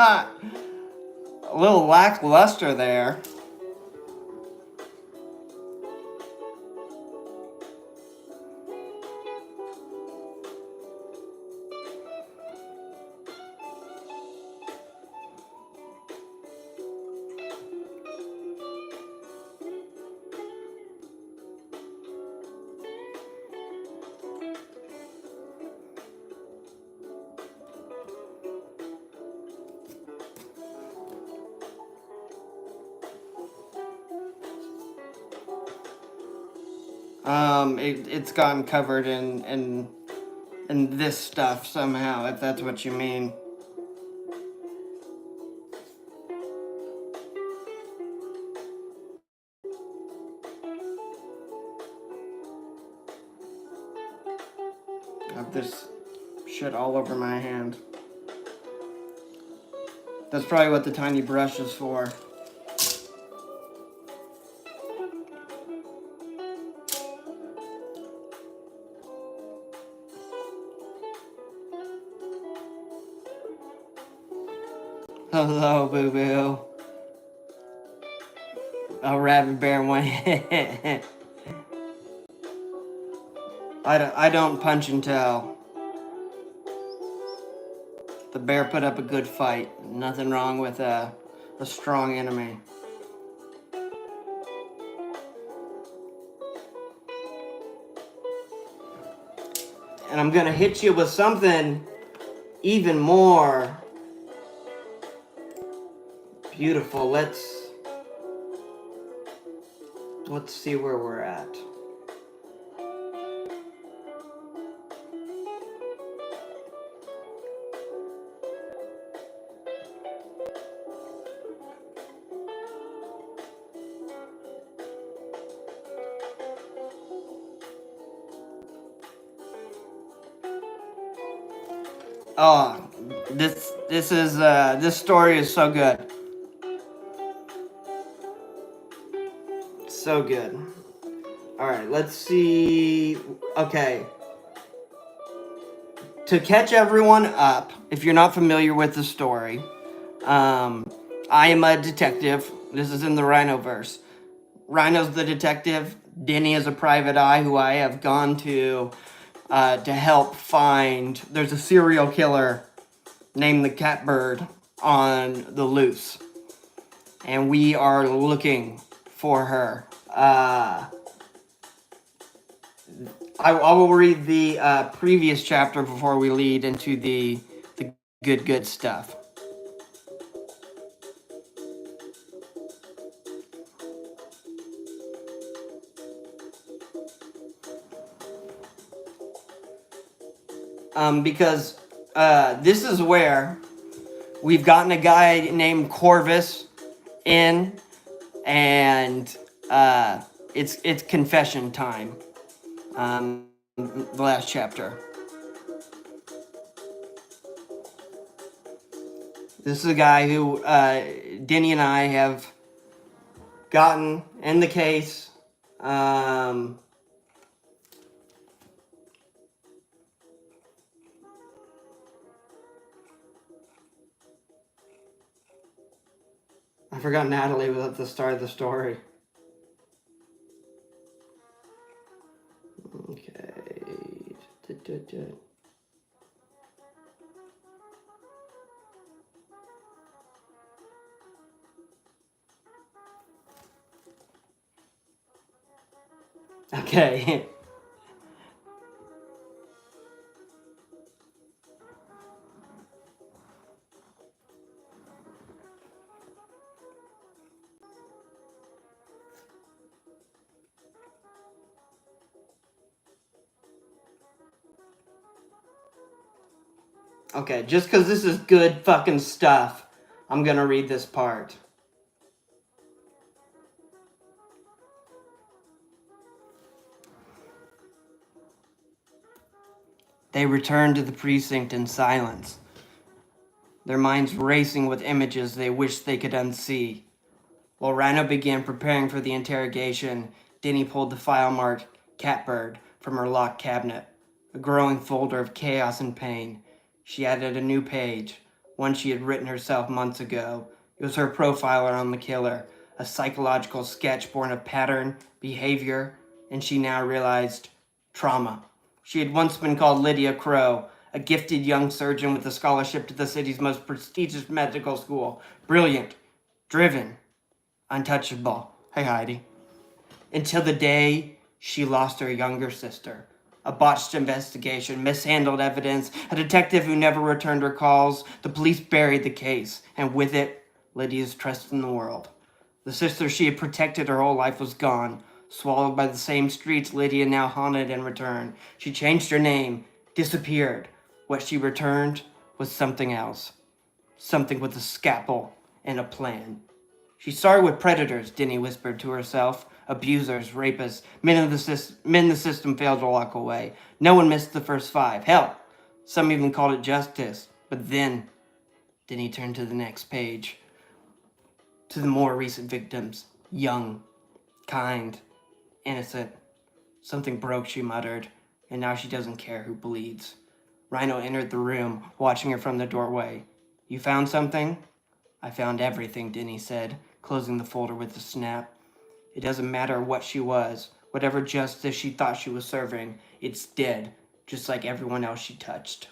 A little lackluster there. It's gotten covered in this stuff somehow, if that's what you mean. I have this shit all over my hand. That's probably what the tiny brush is for. Hello, boo-boo. A rabbit bear one. I don't punch and tell. The bear put up a good fight. Nothing wrong with a strong enemy. And I'm gonna hit you with something even more beautiful. Let's see where we're at. Oh, this story is so good. So good. Alright, let's see. Okay. To catch everyone up, if you're not familiar with the story, I am a detective. This is in the Rhino-verse. Rhino's the detective. Denny is a private eye who I have gone to help find. There's a serial killer named the Catbird on the loose. And we are looking for her. I will read the previous chapter before we lead into the good stuff. Because this is where we've gotten a guy named Corvus in, and it's confession time. The last chapter. This is a guy who Denny and I have gotten in the case. I forgot Natalie was at the start of the story. Okay. Okay. Okay, just because this is good fucking stuff, I'm gonna read this part. They returned to the precinct in silence, their minds racing with images they wished they could unsee. While Rhino began preparing for the interrogation, Denny pulled the file marked Catbird from her locked cabinet, a growing folder of chaos and pain. She added a new page, one she had written herself months ago. It was her profiler on the killer, a psychological sketch born of pattern, behavior, and she now realized trauma. She had once been called Lydia Crow, a gifted young surgeon with a scholarship to the city's most prestigious medical school. Brilliant, driven, untouchable. Hey, Heidi. Until the day she lost her younger sister. A botched investigation, mishandled evidence, a detective who never returned her calls. The police buried the case, and with it, Lydia's trust in the world. The sister she had protected her whole life was gone, swallowed by the same streets Lydia now haunted in return. She changed her name, disappeared. What she returned was something else. Something with a scalpel and a plan. She started with predators, Denny whispered to herself. Abusers, rapists, men the system failed to lock away. No one missed the first 5. Hell, some even called it justice. But then Denny turned to the next page. To the more recent victims. Young, kind, innocent. Something broke, she muttered, and now she doesn't care who bleeds. Rhino entered the room, watching her from the doorway. You found something? I found everything, Denny said, closing the folder with a snap. It doesn't matter what she was, whatever justice she thought she was serving, it's dead, just like everyone else she touched.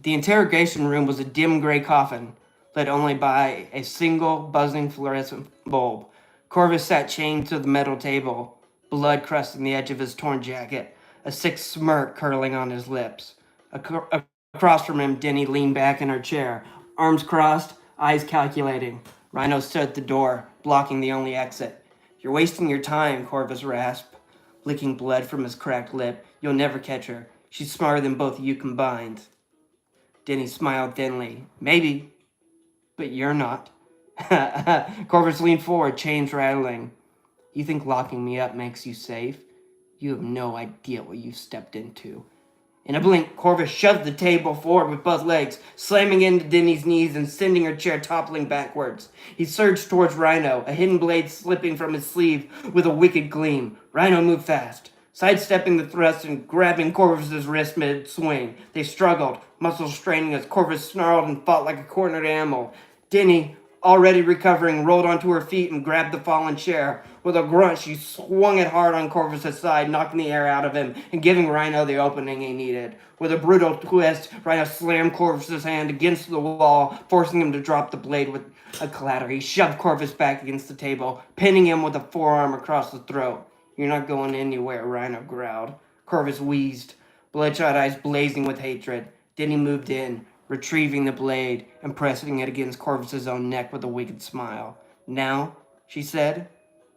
The interrogation room was a dim gray coffin, lit only by a single buzzing fluorescent bulb. Corvus sat chained to the metal table, blood crusting the edge of his torn jacket, a sick smirk curling on his lips. Across from him, Denny leaned back in her chair, arms crossed, eyes calculating. Rhino stood at the door, blocking the only exit. You're wasting your time, Corvus rasped, licking blood from his cracked lip. You'll never catch her. She's smarter than both of you combined. Denny smiled thinly. Maybe, but you're not. Corvus leaned forward, chains rattling. You think locking me up makes you safe? You have no idea what you've stepped into. In a blink, Corvus shoved the table forward with both legs, slamming into Denny's knees and sending her chair toppling backwards. He surged towards Rhino, a hidden blade slipping from his sleeve with a wicked gleam. Rhino moved fast, sidestepping the thrust and grabbing Corvus's wrist mid-swing. They struggled, muscles straining as Corvus snarled and fought like a cornered animal. Denny, already recovering, rolled onto her feet and grabbed the fallen chair. With a grunt, she swung it hard on Corvus' side, knocking the air out of him and giving Rhino the opening he needed. With a brutal twist, Rhino slammed Corvus' hand against the wall, forcing him to drop the blade with a clatter. He shoved Corvus back against the table, pinning him with a forearm across the throat. You're not going anywhere, Rhino growled. Corvus wheezed, bloodshot eyes blazing with hatred. Then he moved in, retrieving the blade and pressing it against Corvus' own neck with a wicked smile. Now, she said,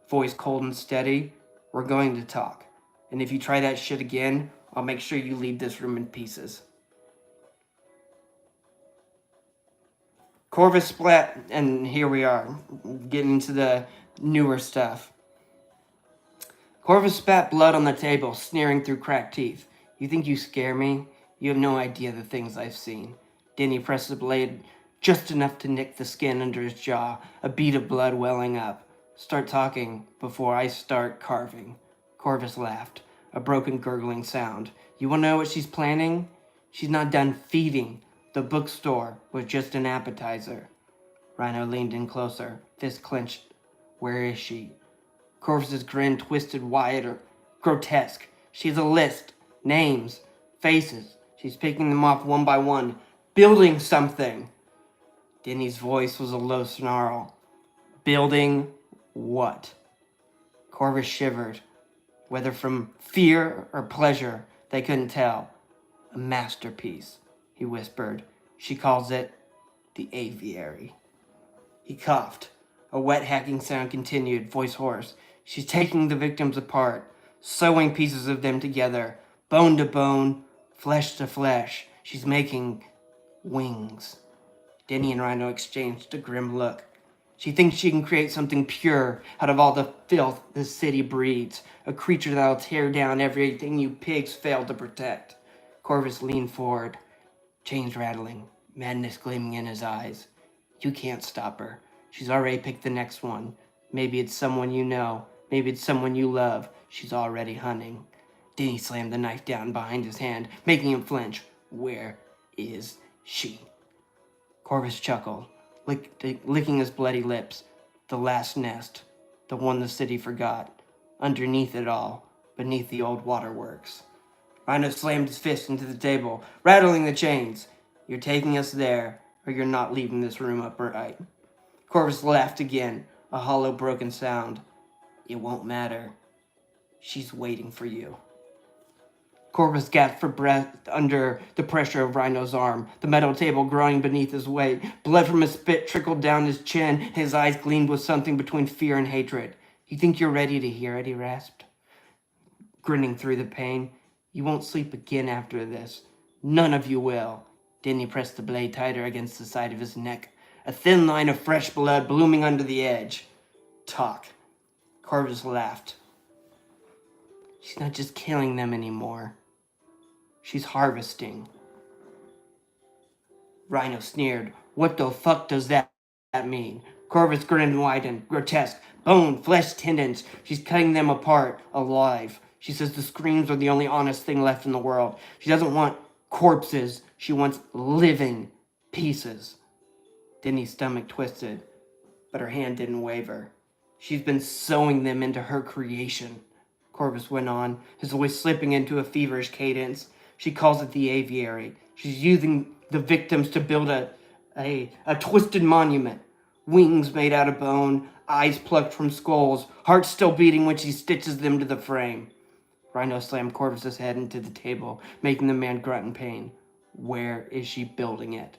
voice cold and steady, we're going to talk. And if you try that shit again, I'll make sure you leave this room in pieces. Corvus splat, and here we are, getting into the newer stuff. Corvus spat blood on the table, sneering through cracked teeth. You think you scare me? You have no idea the things I've seen. Denny pressed the blade just enough to nick the skin under his jaw, a bead of blood welling up. Start talking before I start carving. Corvus laughed, a broken gurgling sound. You want to know what she's planning? She's not done feeding. The bookstore was just an appetizer. Rhino leaned in closer, fist clenched. Where is she? Corvus's grin twisted wider, grotesque. She has a list, names, faces. She's picking them off one by one, building something. Denny's voice was a low snarl. Building what? Corvus shivered. Whether from fear or pleasure, they couldn't tell. A masterpiece, he whispered. She calls it the aviary. He coughed. A wet hacking sound continued, voice hoarse. She's taking the victims apart, sewing pieces of them together, bone to bone, flesh to flesh. She's making wings. Denny and Rhino exchanged a grim look. She thinks she can create something pure out of all the filth this city breeds, a creature that'll tear down everything you pigs failed to protect. Corvus leaned forward, chains rattling, madness gleaming in his eyes. You can't stop her. She's already picked the next one. Maybe it's someone you know. Maybe it's someone you love. She's already hunting. Denny slammed the knife down behind his hand, making him flinch. Where is she? Corvus chuckled, licking his bloody lips. The last nest, the one the city forgot. Underneath it all, beneath the old waterworks. Rhino slammed his fist into the table, rattling the chains. You're taking us there, or you're not leaving this room upright. Corvus laughed again, a hollow, broken sound. It won't matter. She's waiting for you. Corvus gasped for breath under the pressure of Rhino's arm, the metal table groaning beneath his weight. Blood from his spit trickled down his chin. His eyes gleamed with something between fear and hatred. You think you're ready to hear it, he rasped, grinning through the pain. You won't sleep again after this. None of you will. Then he pressed the blade tighter against the side of his neck, a thin line of fresh blood blooming under the edge. Talk. Corvus laughed. She's not just killing them anymore. She's harvesting. Rhino sneered. What the fuck does that mean? Corvus grinned and widened, grotesque. Bone, flesh, tendons. She's cutting them apart, alive. She says the screams are the only honest thing left in the world. She doesn't want corpses. She wants living pieces. Denny's stomach twisted, but her hand didn't waver. She's been sewing them into her creation, Corvus went on, his voice slipping into a feverish cadence. She calls it the aviary. She's using the victims to build a twisted monument. Wings made out of bone, eyes plucked from skulls, hearts still beating when she stitches them to the frame. Rhino slammed Corvus's head into the table, making the man grunt in pain. Where is she building it?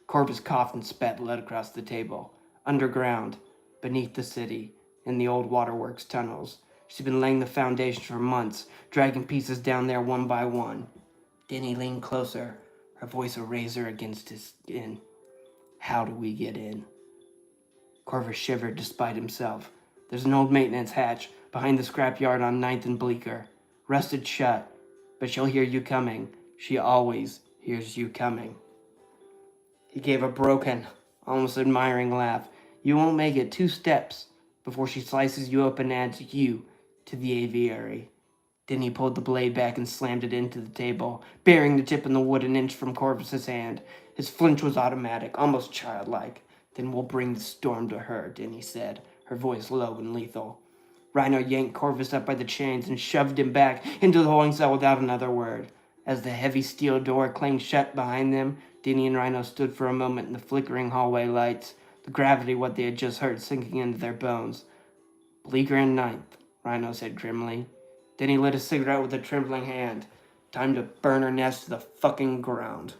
Corvus coughed and spat blood across the table. Underground, beneath the city, in the old waterworks tunnels. She's been laying the foundation for months, dragging pieces down there one by one. Denny leaned closer, her voice a razor against his skin. How do we get in? Corvus shivered despite himself. There's an old maintenance hatch behind the scrapyard on 9th and Bleecker. Rusted shut, but she'll hear you coming. She always hears you coming. He gave a broken, almost admiring laugh. You won't make it 2 steps before she slices you open and adds you to the aviary. Then he pulled the blade back and slammed it into the table, burying the tip in the wood an inch from Corvus's hand. His flinch was automatic, almost childlike. Then we'll bring the storm to her, Denny said, her voice low and lethal. Rhino yanked Corvus up by the chains and shoved him back into the holding cell without another word. As the heavy steel door clanged shut behind them, Denny and Rhino stood for a moment in the flickering hallway lights, the gravity of what they had just heard sinking into their bones. Bleecker and 9th, Rhino said grimly. Then he lit a cigarette with a trembling hand. Time to burn her nest to the fucking ground.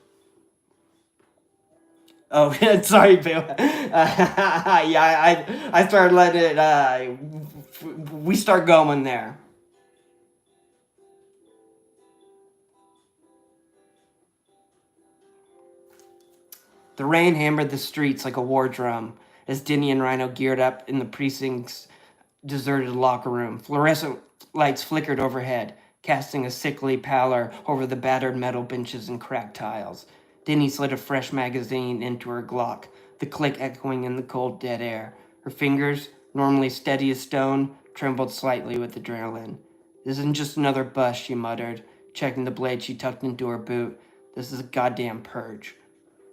Oh, sorry, Bill. Yeah, I started letting it, we start going there. The rain hammered the streets like a war drum as Denny and Rhino geared up in the precinct's deserted locker room. Fluorescent lights flickered overhead, casting a sickly pallor over the battered metal benches and cracked tiles. Denny slid a fresh magazine into her Glock, the click echoing in the cold, dead air. Her fingers, normally steady as stone, trembled slightly with adrenaline. This isn't just another bust, she muttered, checking the blade she tucked into her boot. This is a goddamn purge.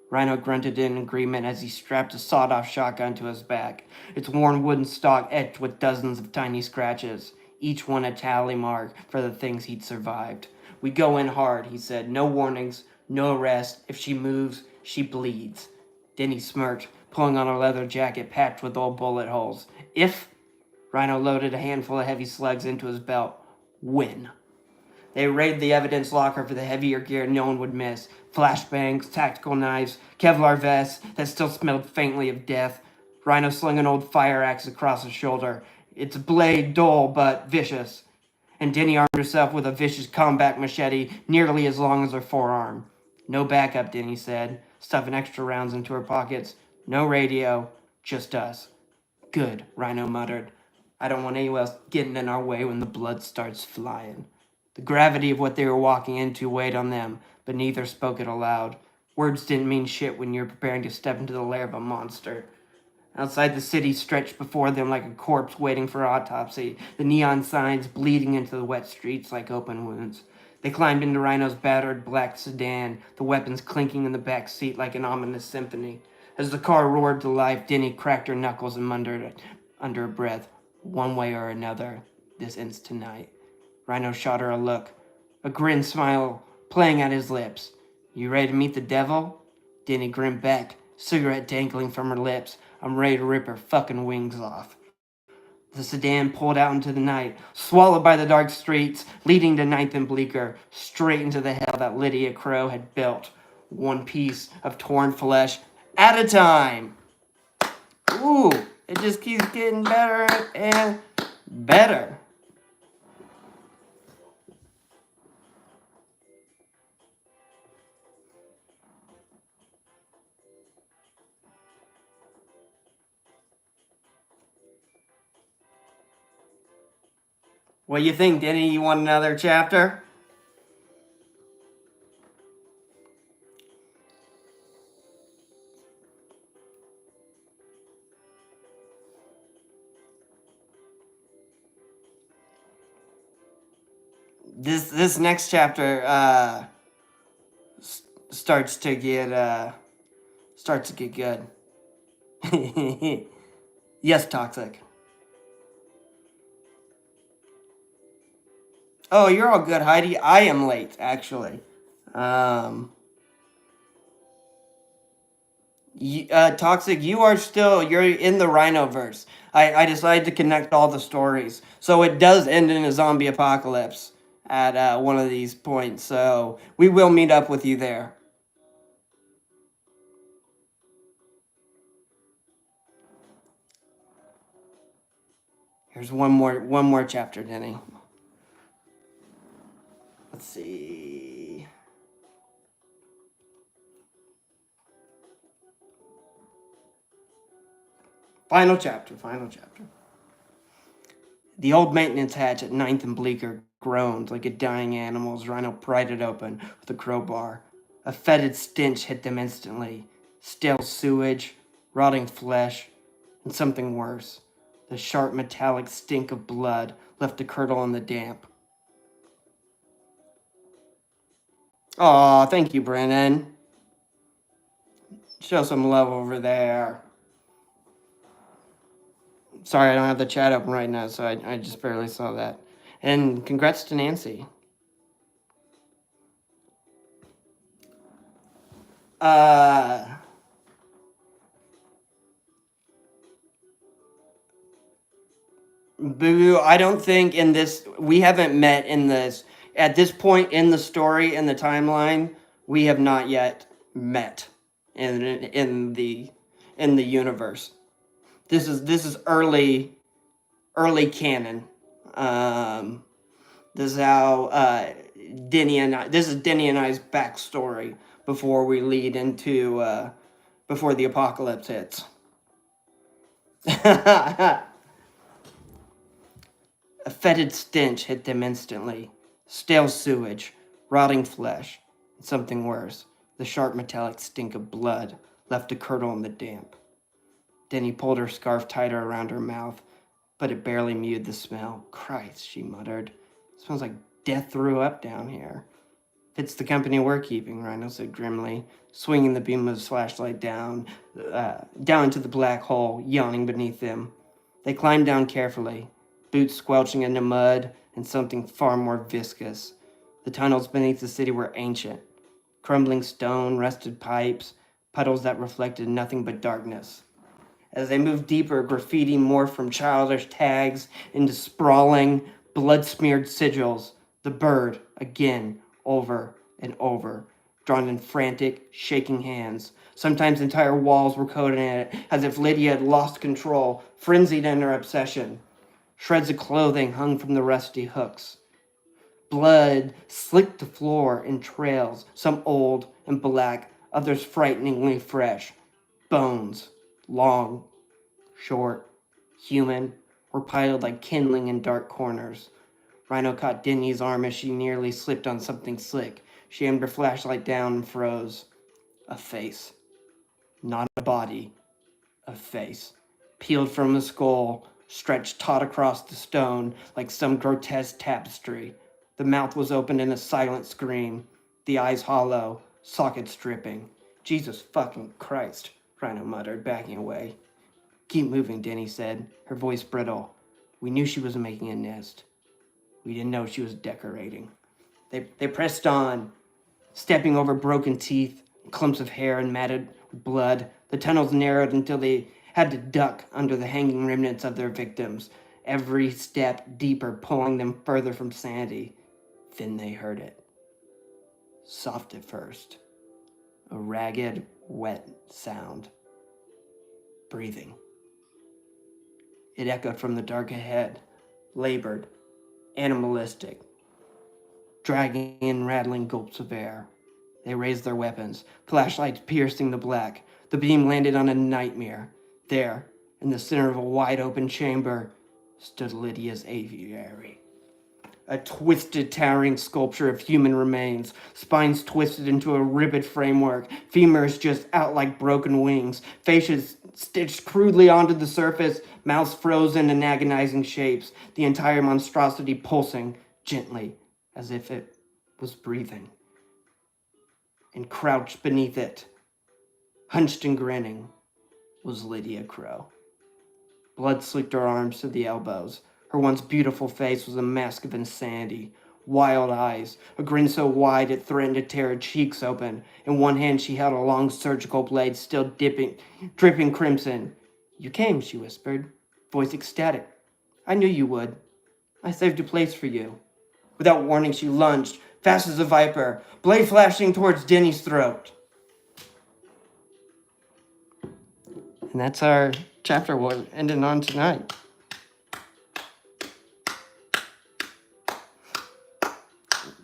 Rhino grunted in agreement as he strapped a sawed-off shotgun to his back, its worn wooden stock etched with dozens of tiny scratches, each one a tally mark for the things he'd survived. We go in hard, he said. No warnings, no arrest. If she moves, she bleeds. Denny smirked, pulling on a leather jacket patched with old bullet holes. If Rhino loaded a handful of heavy slugs into his belt. When? They raided the evidence locker for the heavier gear no one would miss. Flashbangs, tactical knives, Kevlar vests that still smelled faintly of death. Rhino slung an old fire axe across his shoulder, its blade dull but vicious. And Denny armed herself with a vicious combat machete nearly as long as her forearm. No backup, Denny said, stuffing extra rounds into her pockets. No radio, just us. Good, Rhino muttered. I don't want anyone else getting in our way when the blood starts flying. The gravity of what they were walking into weighed on them, but neither spoke it aloud. Words didn't mean shit when you're preparing to step into the lair of a monster. Outside, the city stretched before them like a corpse waiting for autopsy, the neon signs bleeding into the wet streets like open wounds. They climbed into Rhino's battered black sedan, the weapons clinking in the back seat like an ominous symphony. As the car roared to life, Denny cracked her knuckles and muttered under her breath, "One way or another, this ends tonight." Rhino shot her a look, a grin smile playing at his lips. "You ready to meet the devil?" Denny grinned back, cigarette dangling from her lips. "I'm ready to rip her fucking wings off." The sedan pulled out into the night, swallowed by the dark streets, leading to Ninth and Bleecker, straight into the hell that Lydia Crow had built, one piece of torn flesh at a time. Ooh, it just keeps getting better and better. What do you think, Denny? You want another chapter? This next chapter starts to get good. Yes, Toxic. Oh, you're all good, Heidi. I am late, actually. Toxic, you're in the Rhinoverse. I decided to connect all the stories. So it does end in a zombie apocalypse at one of these points. So we will meet up with you there. Here's one more chapter, Denny. Let's see. Final chapter. The old maintenance hatch at Ninth and Bleecker groaned like a dying animal as Rhino pried it open with a crowbar. A fetid stench hit them instantly. Stale sewage, rotting flesh, and something worse. The sharp metallic stink of blood left a curdle in the damp. Aw, thank you, Brennan. Show some love over there. Sorry, I don't have the chat open right now, so I just barely saw that. And congrats to Nancy. Boo, I don't think we haven't met in this, at this point in the story, in the timeline, we have not yet met in the universe. This is early canon. This is how Denny and I's backstory before we lead into before the apocalypse hits. A fetid stench hit them instantly. Stale sewage, rotting flesh, and something worse. The sharp metallic stink of blood left a curdle in the damp. Denny pulled her scarf tighter around her mouth, but it barely muted the smell. "Christ," she muttered. "It smells like death threw up down here." "It's the company we're keeping," Rhino said grimly, swinging the beam of his flashlight down into the black hole yawning beneath them. They climbed down carefully, boots squelching into mud and something far more viscous. The tunnels beneath the city were ancient. Crumbling stone, rusted pipes, puddles that reflected nothing but darkness. As they moved deeper, graffiti morphed from childish tags into sprawling, blood-smeared sigils. The bird, again, over and over, drawn in frantic, shaking hands. Sometimes entire walls were coded in it, as if Lydia had lost control, frenzied in her obsession. Shreds of clothing hung from the rusty hooks. Blood slicked the floor in trails, some old and black, others frighteningly fresh. Bones, long, short, human, were piled like kindling in dark corners. Rhino caught Denny's arm as she nearly slipped on something slick. She aimed her flashlight down and froze. A face. Not a body. A face. Peeled from a skull, stretched taut across the stone like some grotesque tapestry. The mouth was open in a silent scream, the eyes hollow, sockets dripping. Jesus fucking Christ, Rhino muttered, backing away. Keep moving, Denny said, her voice brittle. We knew she was making a nest. We didn't know she was decorating. They pressed on, stepping over broken teeth, clumps of hair and matted blood. The tunnels narrowed until they had to duck under the hanging remnants of their victims, every step deeper pulling them further from sanity. Then they heard it. Soft at first. A ragged, wet sound. Breathing. It echoed from the dark ahead, labored, animalistic, dragging in rattling gulps of air. They raised their weapons, flashlights piercing the black. The beam landed on a nightmare. There, in the center of a wide-open chamber, stood Lydia's aviary. A twisted, towering sculpture of human remains, spines twisted into a ribbed framework, femurs just out like broken wings, faces stitched crudely onto the surface, mouths frozen in agonizing shapes, the entire monstrosity pulsing gently, as if it was breathing. And crouched beneath it, hunched and grinning, was Lydia Crow. Blood slicked her arms to the elbows. Her once beautiful face was a mask of insanity. Wild eyes, a grin so wide it threatened to tear her cheeks open. In one hand she held a long surgical blade still dripping crimson. You came, she whispered, voice ecstatic. I knew you would. I saved a place for you. Without warning, she lunged, fast as a viper, blade flashing towards Denny's throat. And that's our chapter we're ending on tonight.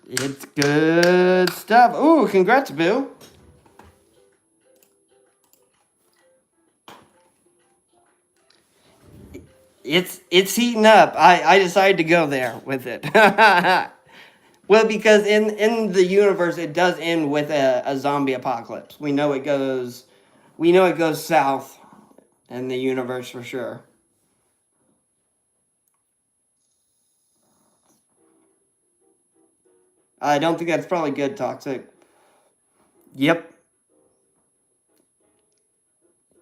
It's good stuff. Ooh, congrats, Boo. It's heating up. I decided to go there with it. Well, because in the universe it does end with a zombie apocalypse. We know it goes south in the universe for sure. I don't think that's probably good, Toxic. Yep.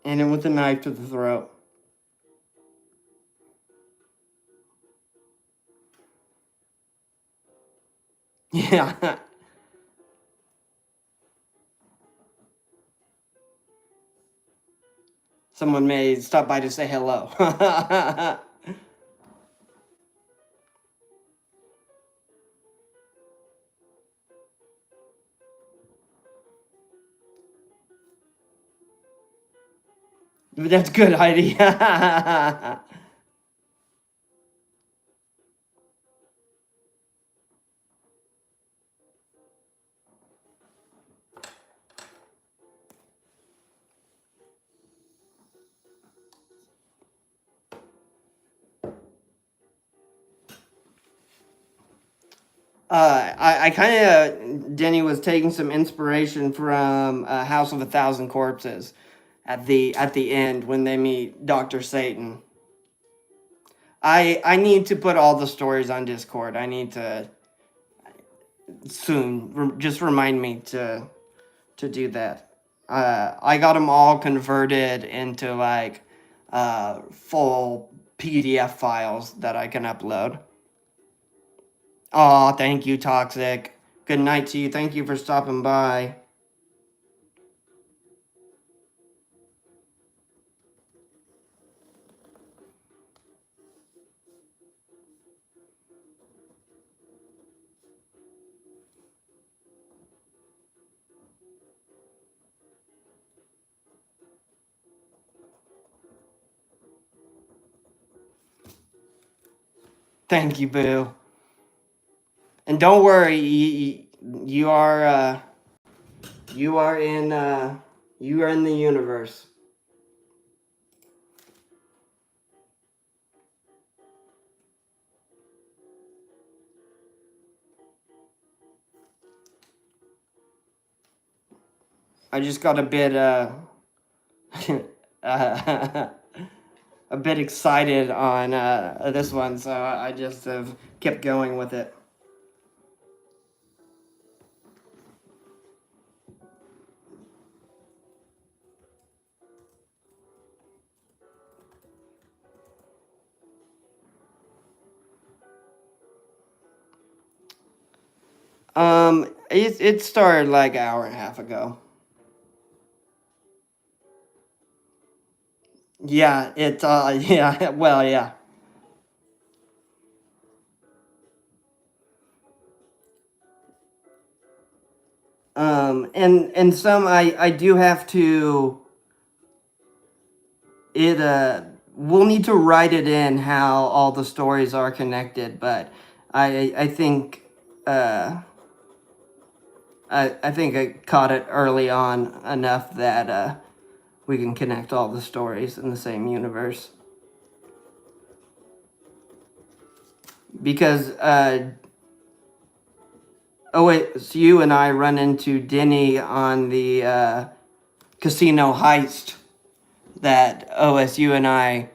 And then with a knife to the throat. Yeah. Someone may stop by to say hello. That's good, Heidi. I kind of, Denny was taking some inspiration from House of a Thousand Corpses at the end when they meet Dr. Satan. I need to put all the stories on Discord. I need to soon. Just remind me to do that. I got them all converted into like full PDF files that I can upload. Aw, thank you, Toxic. Good night to you. Thank you for stopping by. Thank you, Boo. And don't worry, you are in the universe. I just got a bit uh, a bit excited on this one, so I just have kept going with it. It started like an hour and a half ago. Yeah, yeah, well, yeah. And some I do have to it we'll need to write it in how all the stories are connected, but I think I think I caught it early on enough that we can connect all the stories in the same universe. Because oh wait, so you and I run into Denny on the casino heist that OSU and I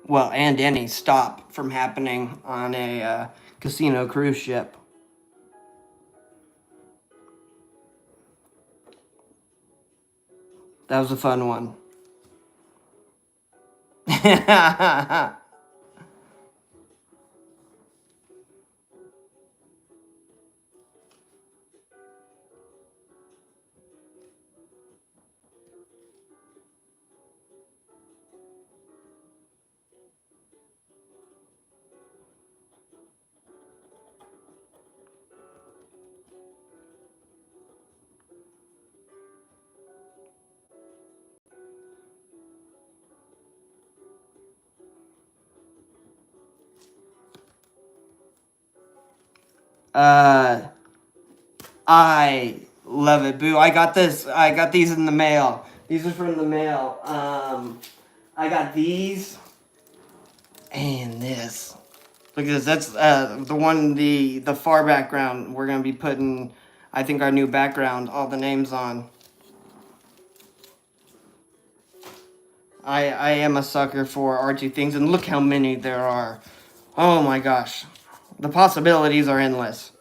well, and any stop from happening on a casino cruise ship. That was a fun one. uh, I love it, boo. I got this. I got these in the mail. These are from the mail. I got these and this. Look at this. That's the one the far background. We're gonna be putting, I think, our new background, all the names on. I am a sucker for artsy things, and look how many there are. Oh my gosh, the possibilities are endless.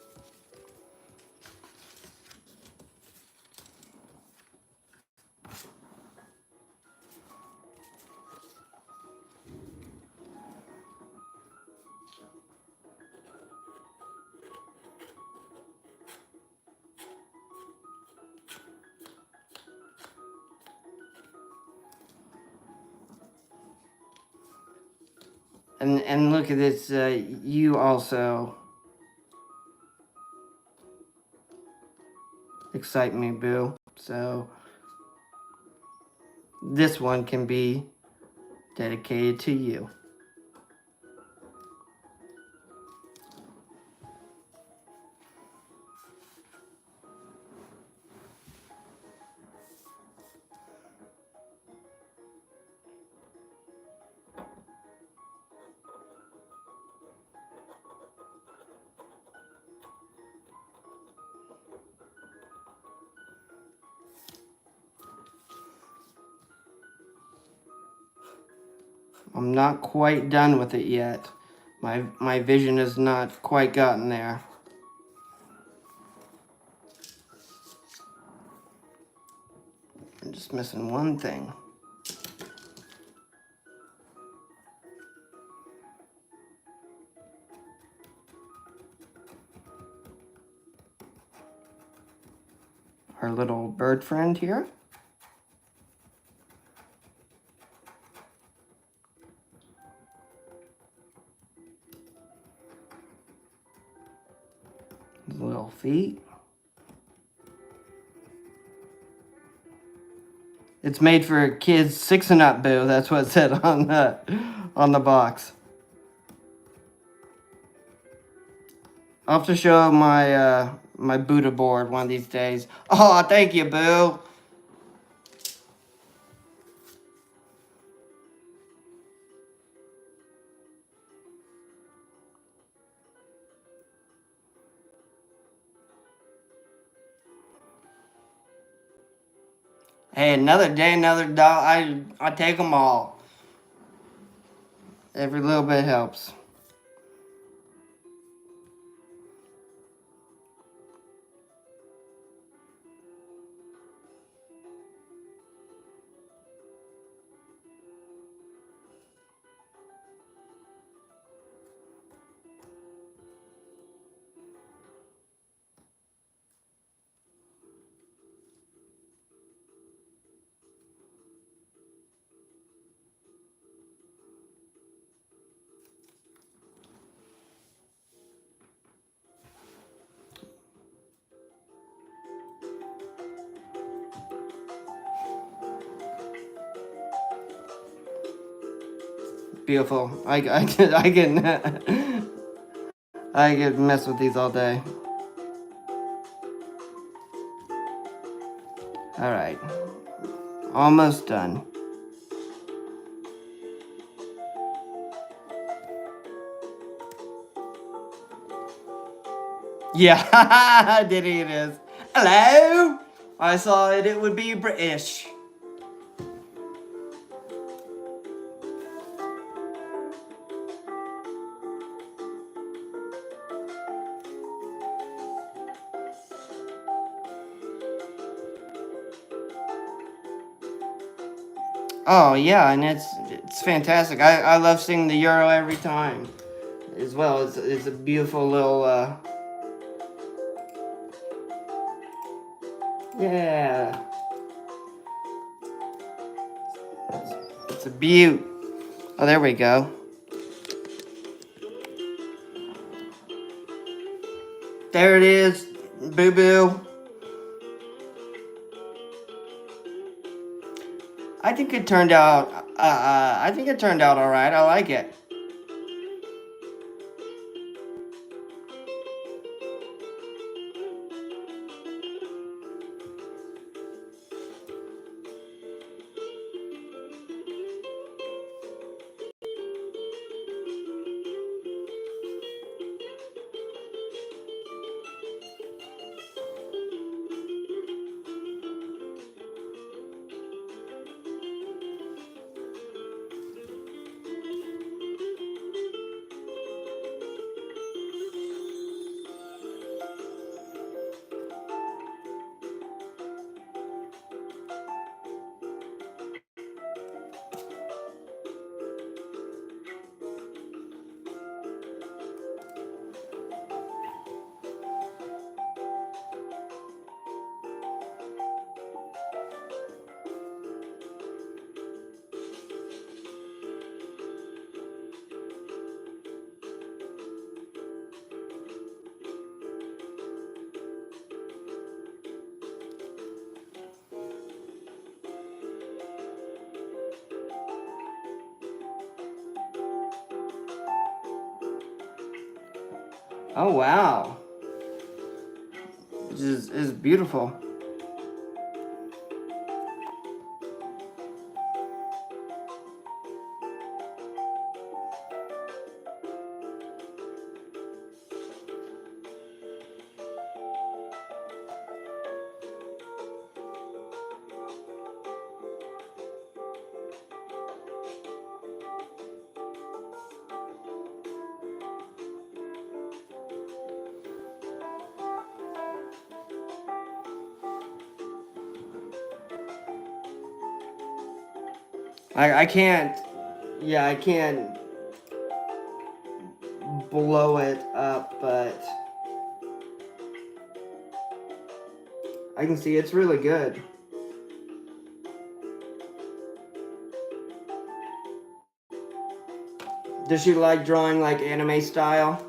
And look at this. You also excite me, boo. So this one can be dedicated to you. I'm not quite done with it yet. My vision has not quite gotten there. I'm just missing one thing. Our little bird friend here. His little feet. It's made for kids 6 and up, boo. That's what it said on the box. I'll have to show my my Buddha board one of these days. Oh, thank you, boo. Hey, another day, another dollar. I take them all. Every little bit helps. Beautiful. I can I can mess with these all day. All right, almost done. Yeah, did it is. Hello. I saw it. It would be British. Oh yeah, and it's fantastic. I love singing the Euro every time, as well. It's a beautiful little yeah. It's a beaut. Oh, there we go. There it is, boo boo. I think it turned out. I think it turned out all right. I like it. Oh wow, this is beautiful. I can't. Yeah, I can't blow it up, but I can see it's really good. Does she like drawing like anime style?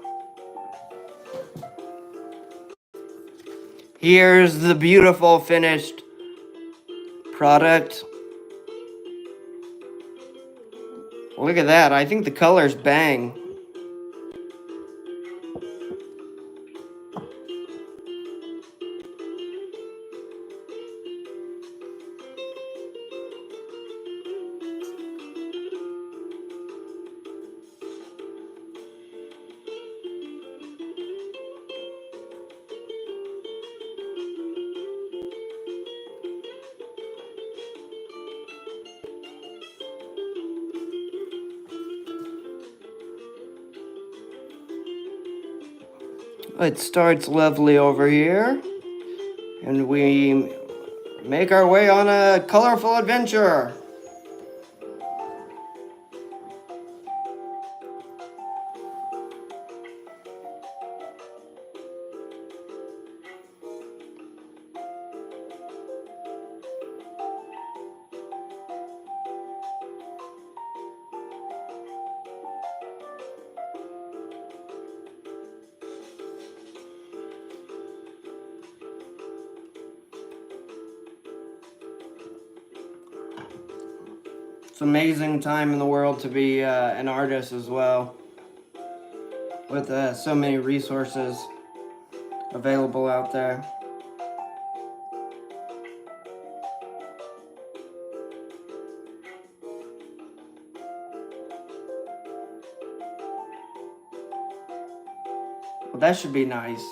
Here's the beautiful finished product. Look at that. I think the colors bang. It starts lovely over here, and we make our way on a colorful adventure. It's an amazing time in the world to be an artist as well, with so many resources available out there. Well, that should be nice.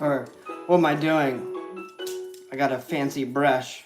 Or what am I doing? I got a fancy brush.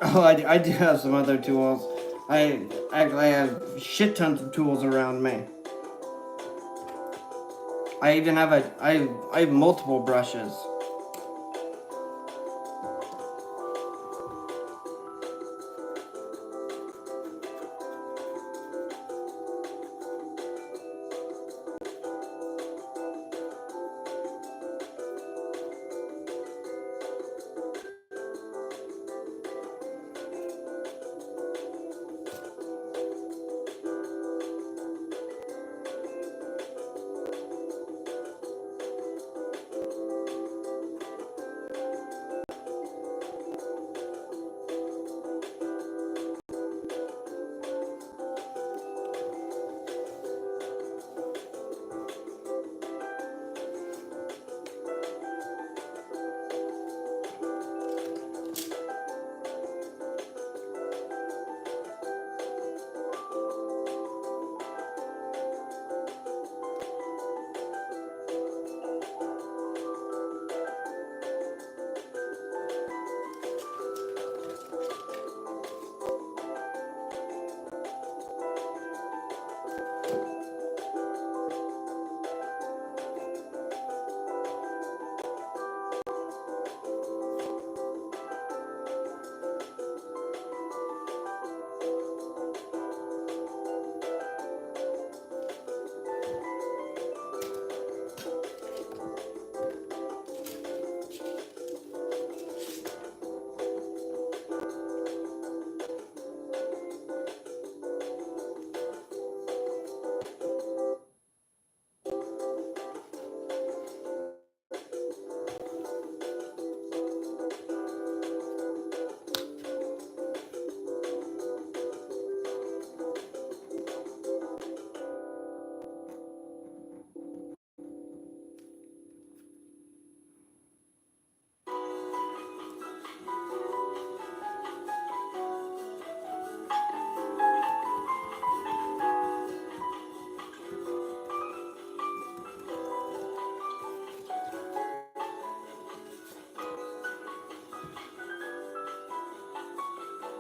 Oh, I do have some other tools. I have shit tons of tools around me. I even have I have multiple brushes.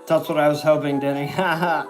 That's what I was hoping, Denny. Haha.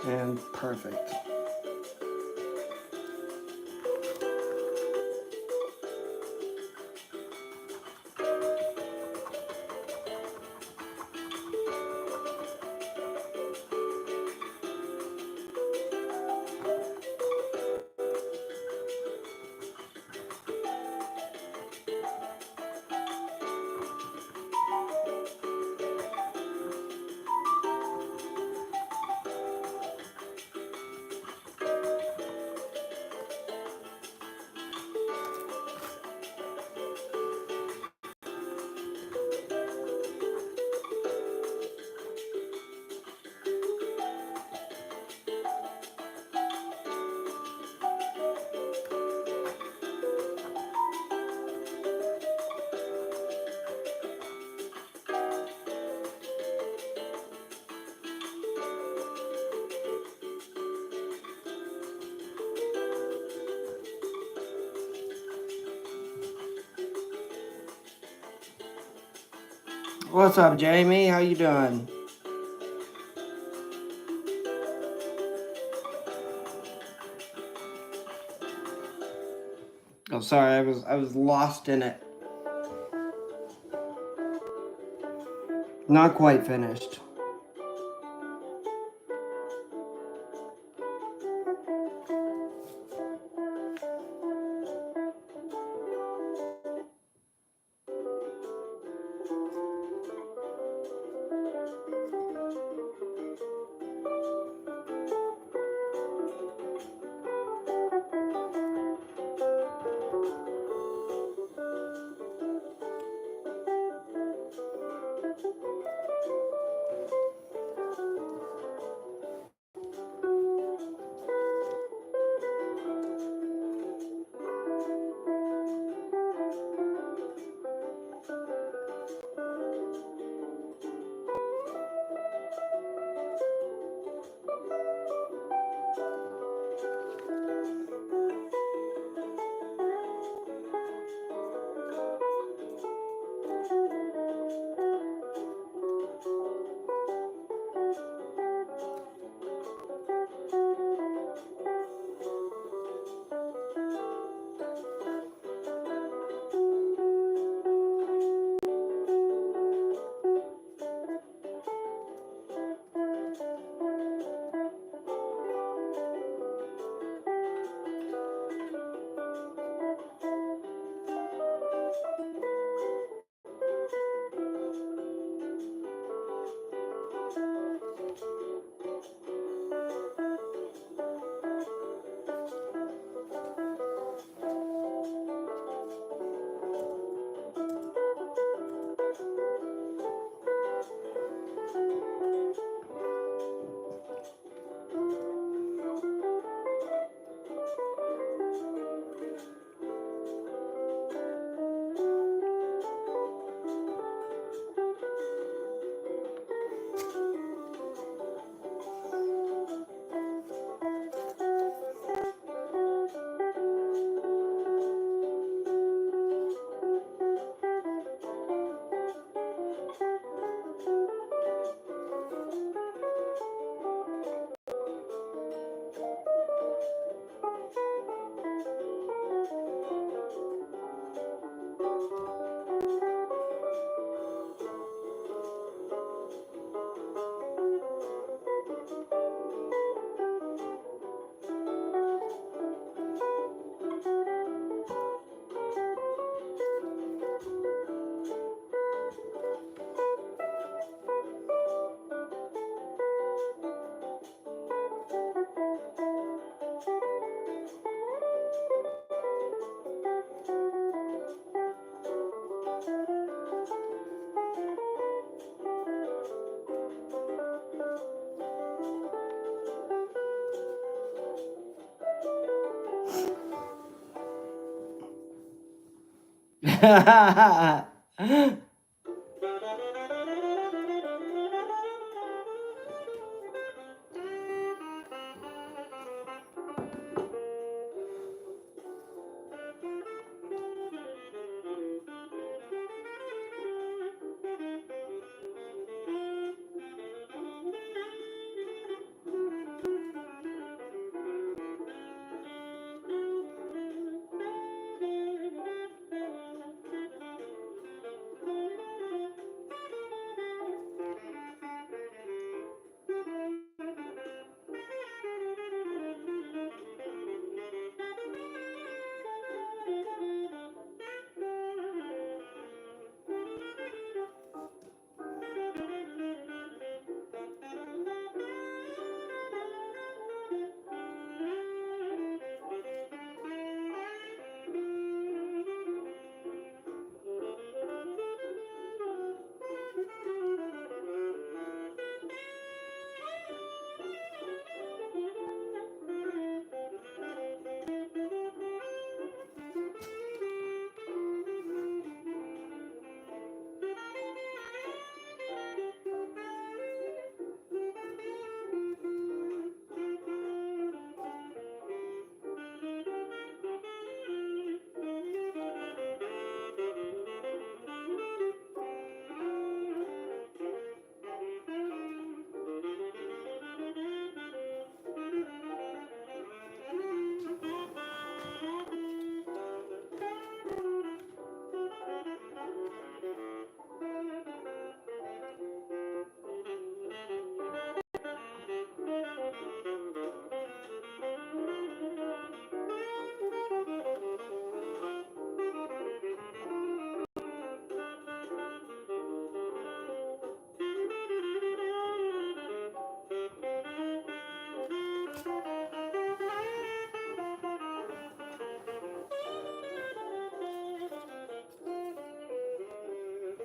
And perfect. What's up, Jamie? How you doing? Oh, sorry, I was lost in it. Not quite finished.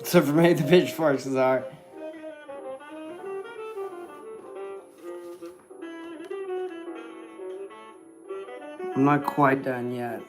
So for me, the pitchforks are. I'm not quite done yet.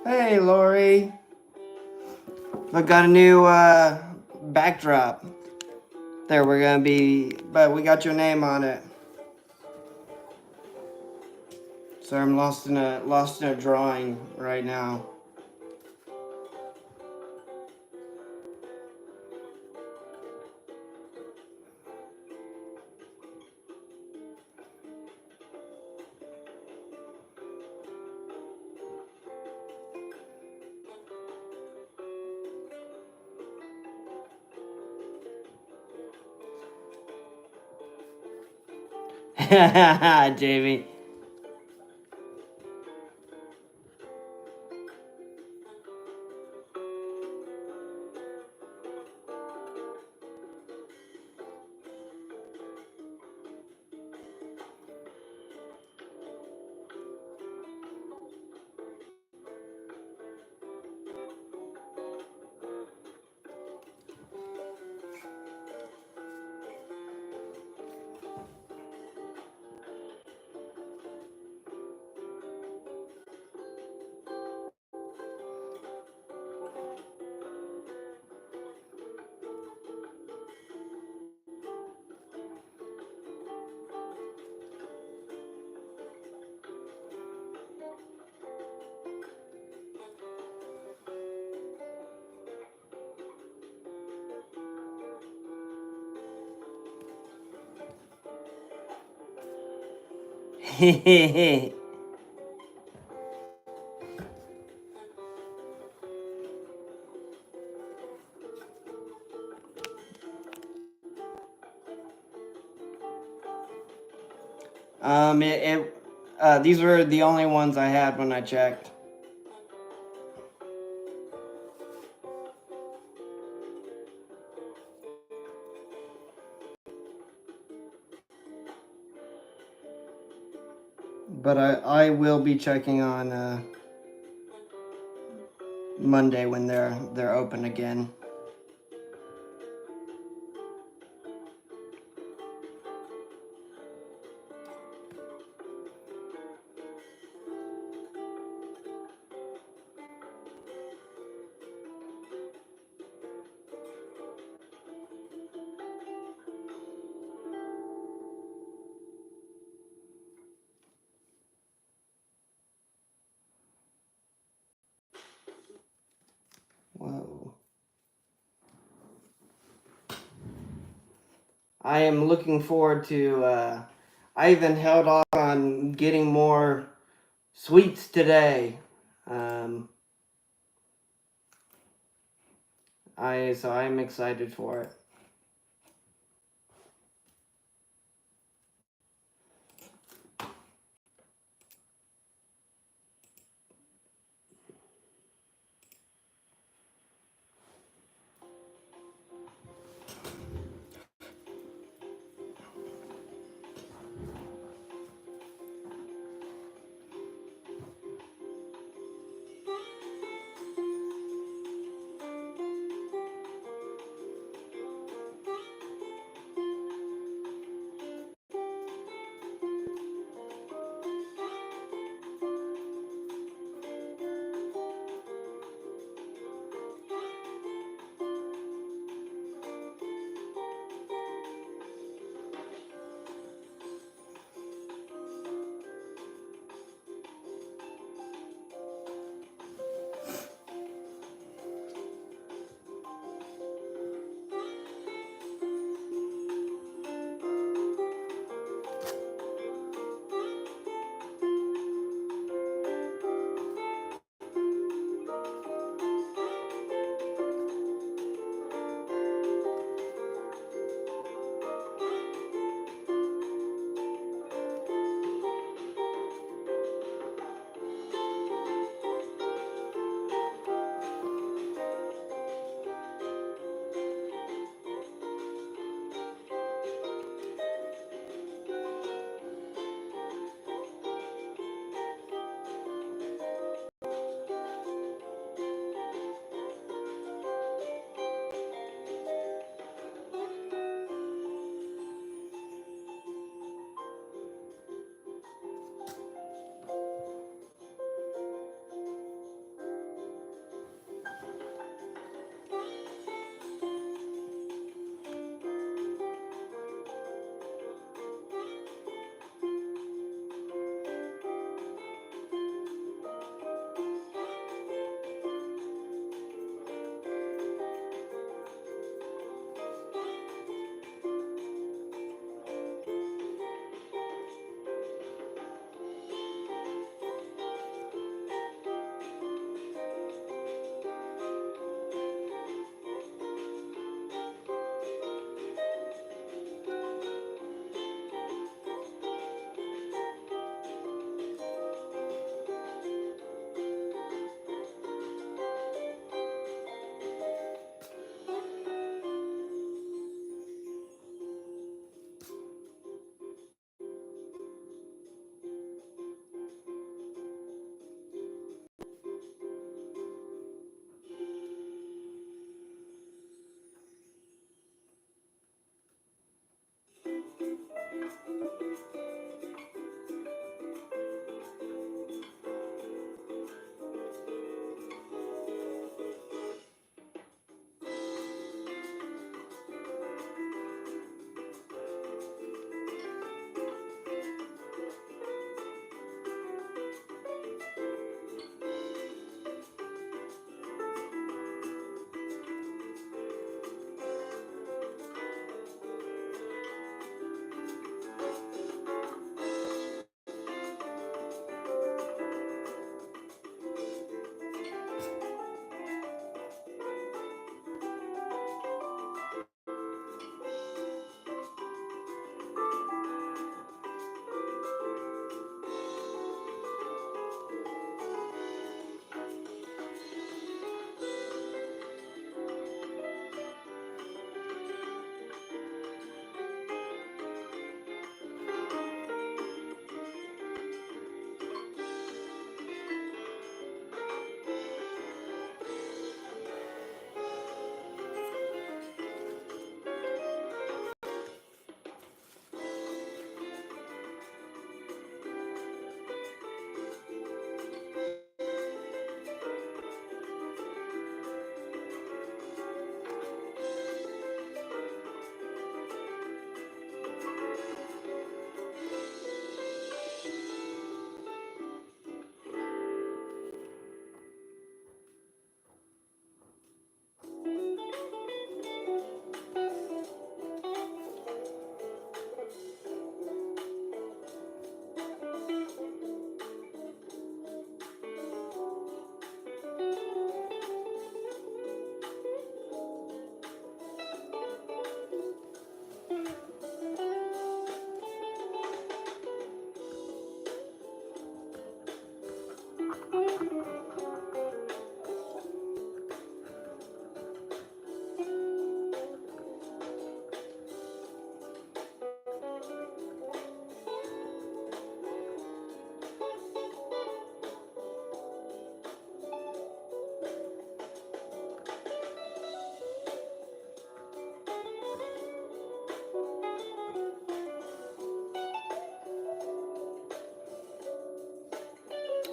Hey, Lori. I got a new backdrop. There, we're gonna be, but we got your name on it. So I'm lost in a drawing right now. Jamie. These were the only ones I had when I checked. But I will be checking on Monday when they're open again. Whoa. I am looking forward to, I even held off on getting more sweets today. So I'm excited for it.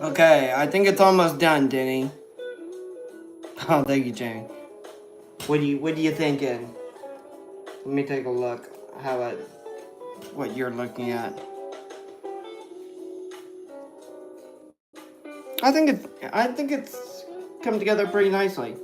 Okay, I think it's almost done, Denny. Oh, thank you, Jamie. What do you thinking? Let me take a look. What you're looking at. I think it's come together pretty nicely.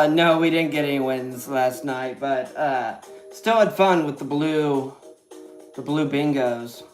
No, we didn't get any wins last night, but still had fun with the blue bingos.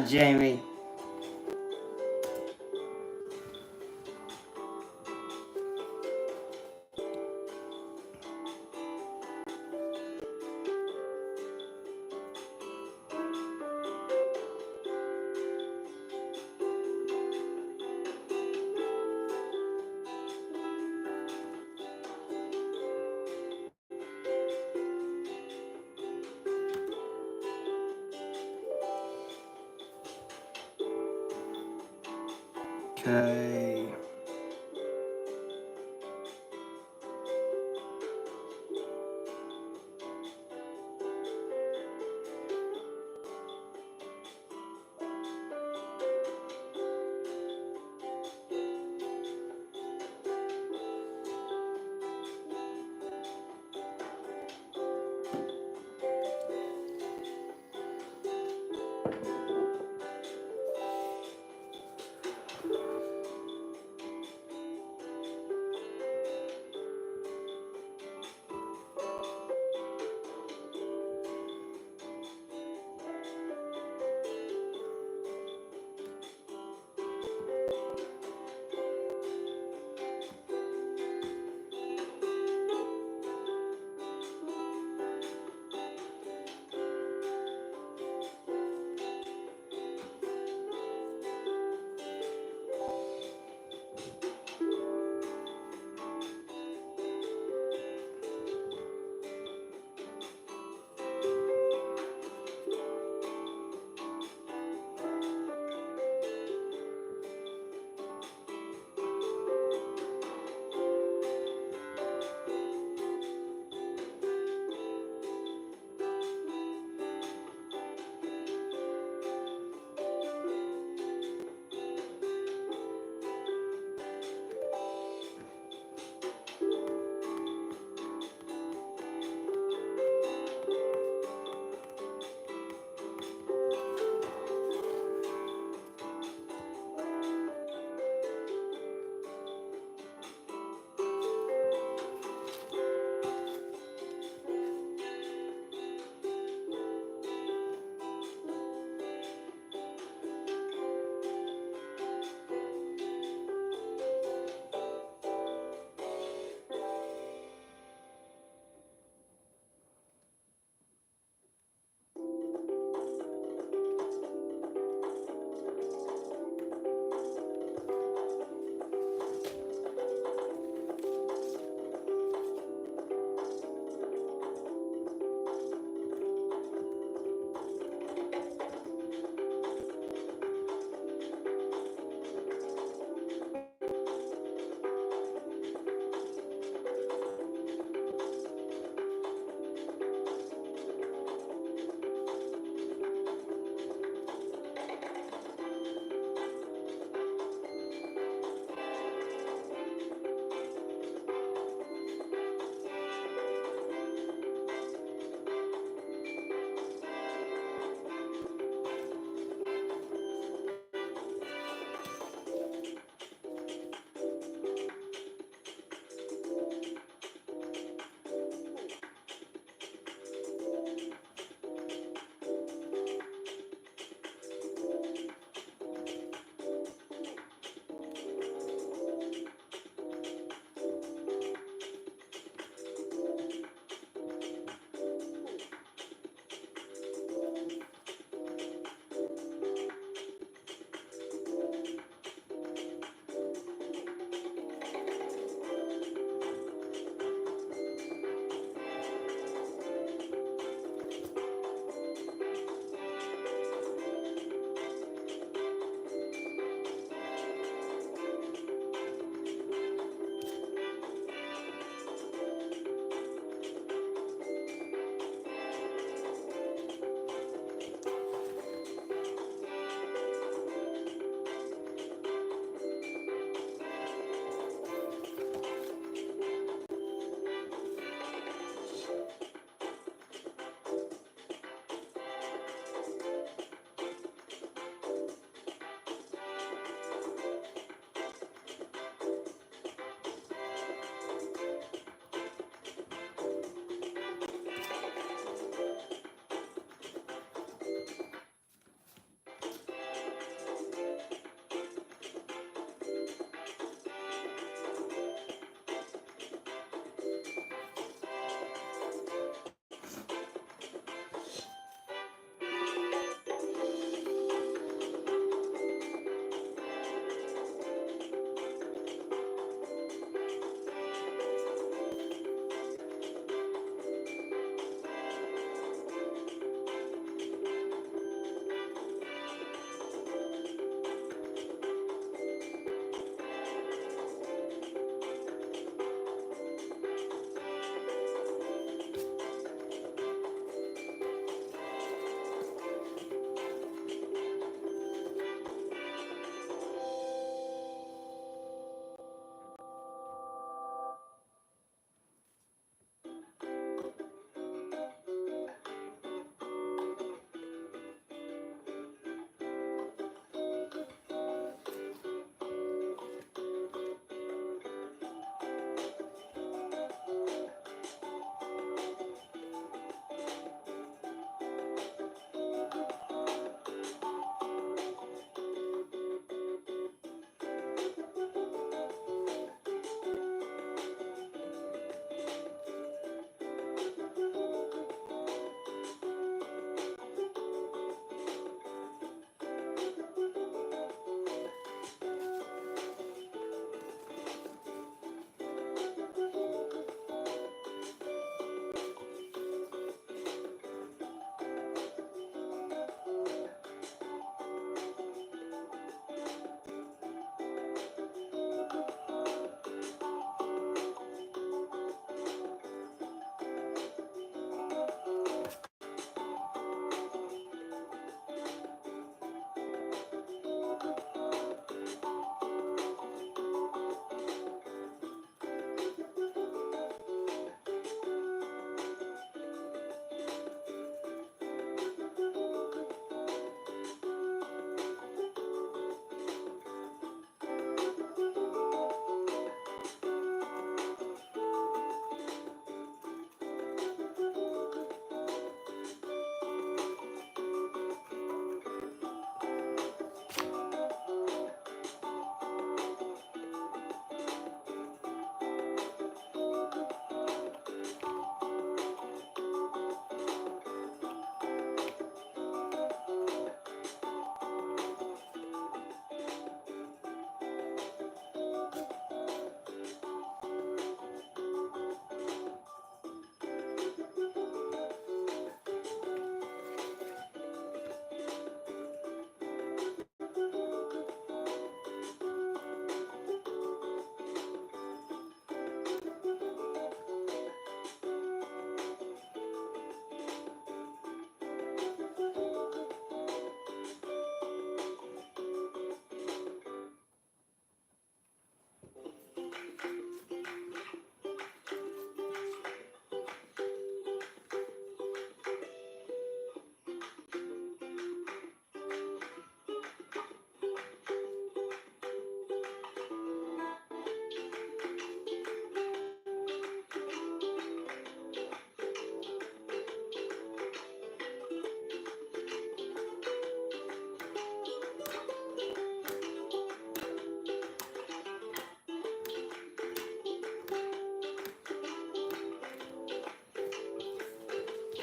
Jamie. Okay.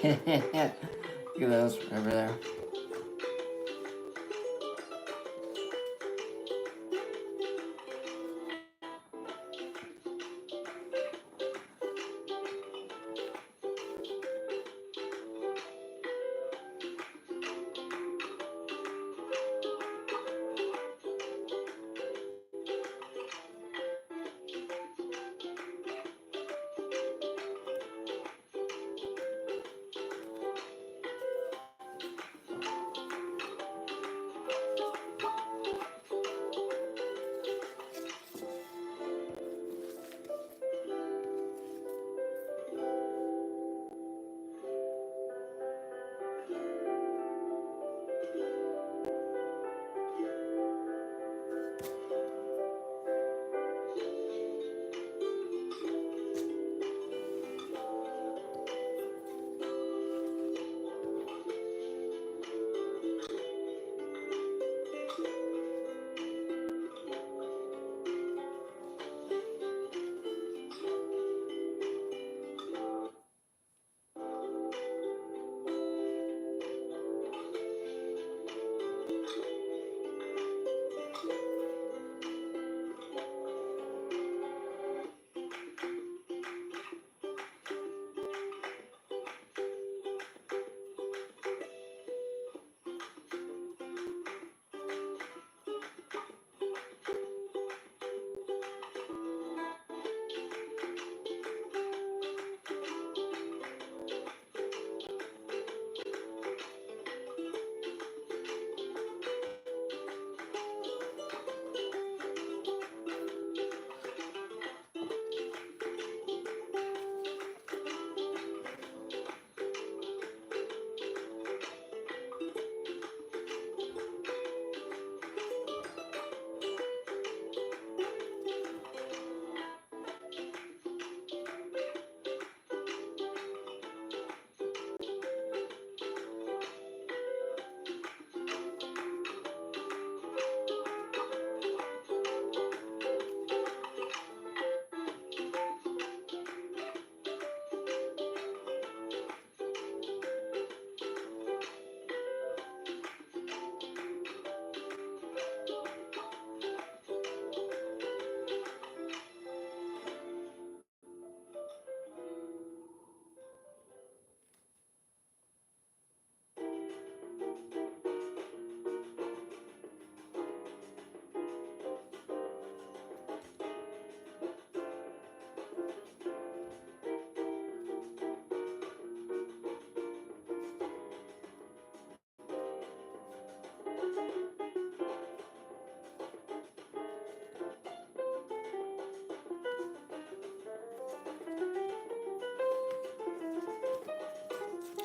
Look at those over there.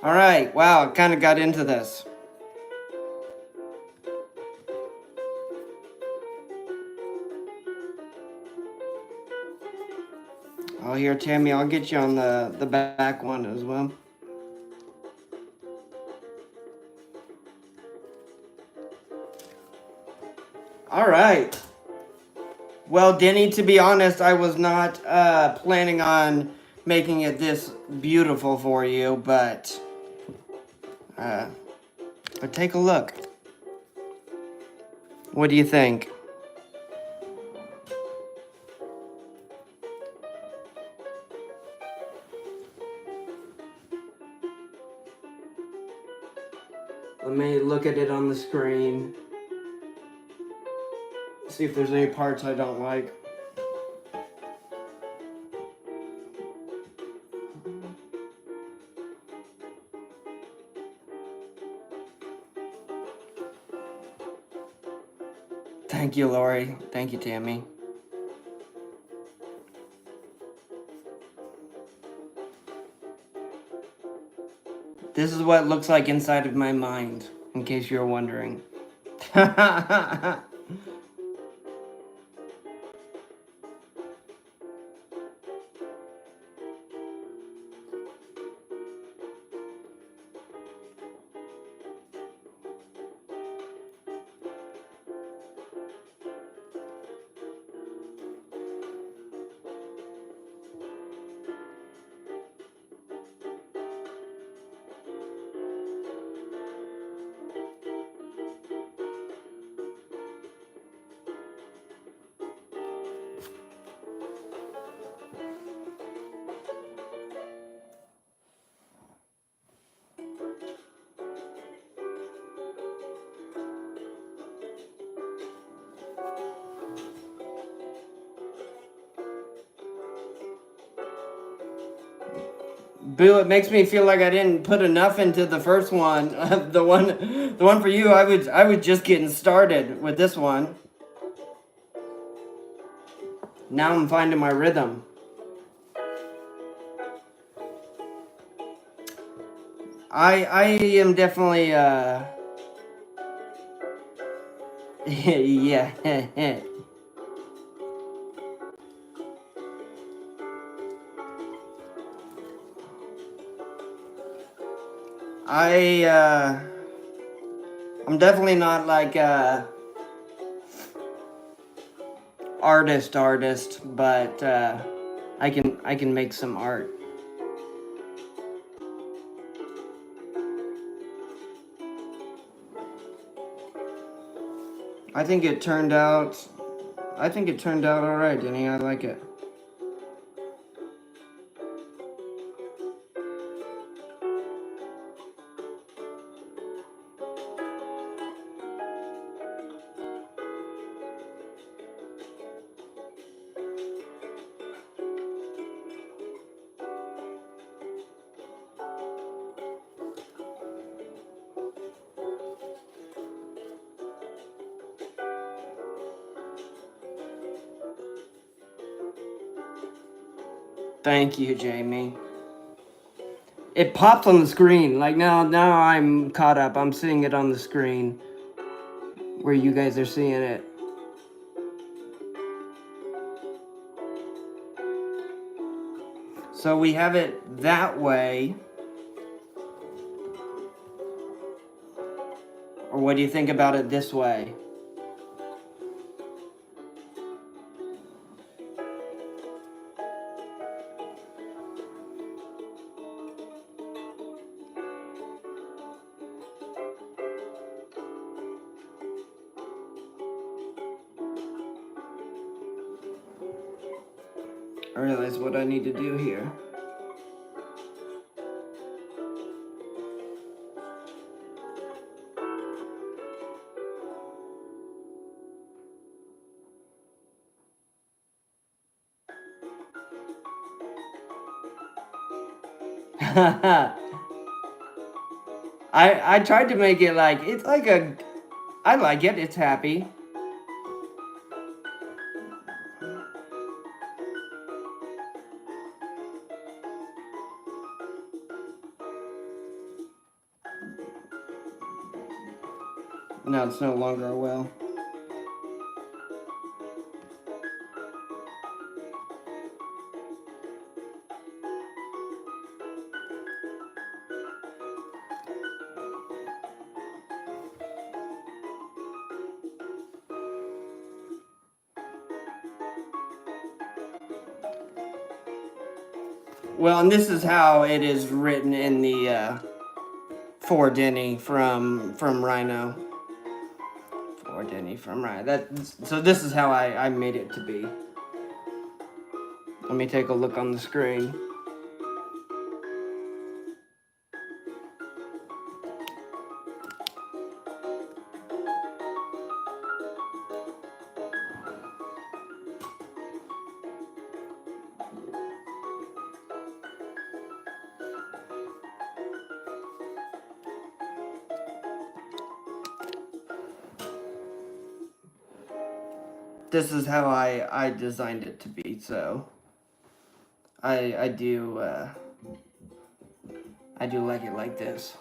All right, wow, I kind of got into this. Oh, here, Tammy, I'll get you on the back one as well. All right. Well, Denny, to be honest, I was not planning on making it this beautiful for you, but take a look. What do you think? Let me look at it on the screen. See if there's any parts I don't like. Thank you, Lori. Thank you, Tammy. This is what it looks like inside of my mind, in case you're wondering. Boo, it makes me feel like I didn't put enough into the first one. The one for you, I was just getting started with this one. Now I'm finding my rhythm. I am definitely yeah. I'm definitely not like artist, but I can make some art. I think it turned out all right, Denny. I like it. Thank you, Jamie. It pops on the screen. Like now I'm caught up. I'm seeing it on the screen where you guys are seeing it. So we have it that way. Or what do you think about it this way? I realize what I need to do here. I tried to make it like it's like a I like it. It's happy. No, it's no longer a well. Well, and this is how it is written in the for Denny from Rhino. For Denny from Rhino. So this is how I made it to be. Let me take a look on the screen. This is how I designed it to be, so I do like it like this.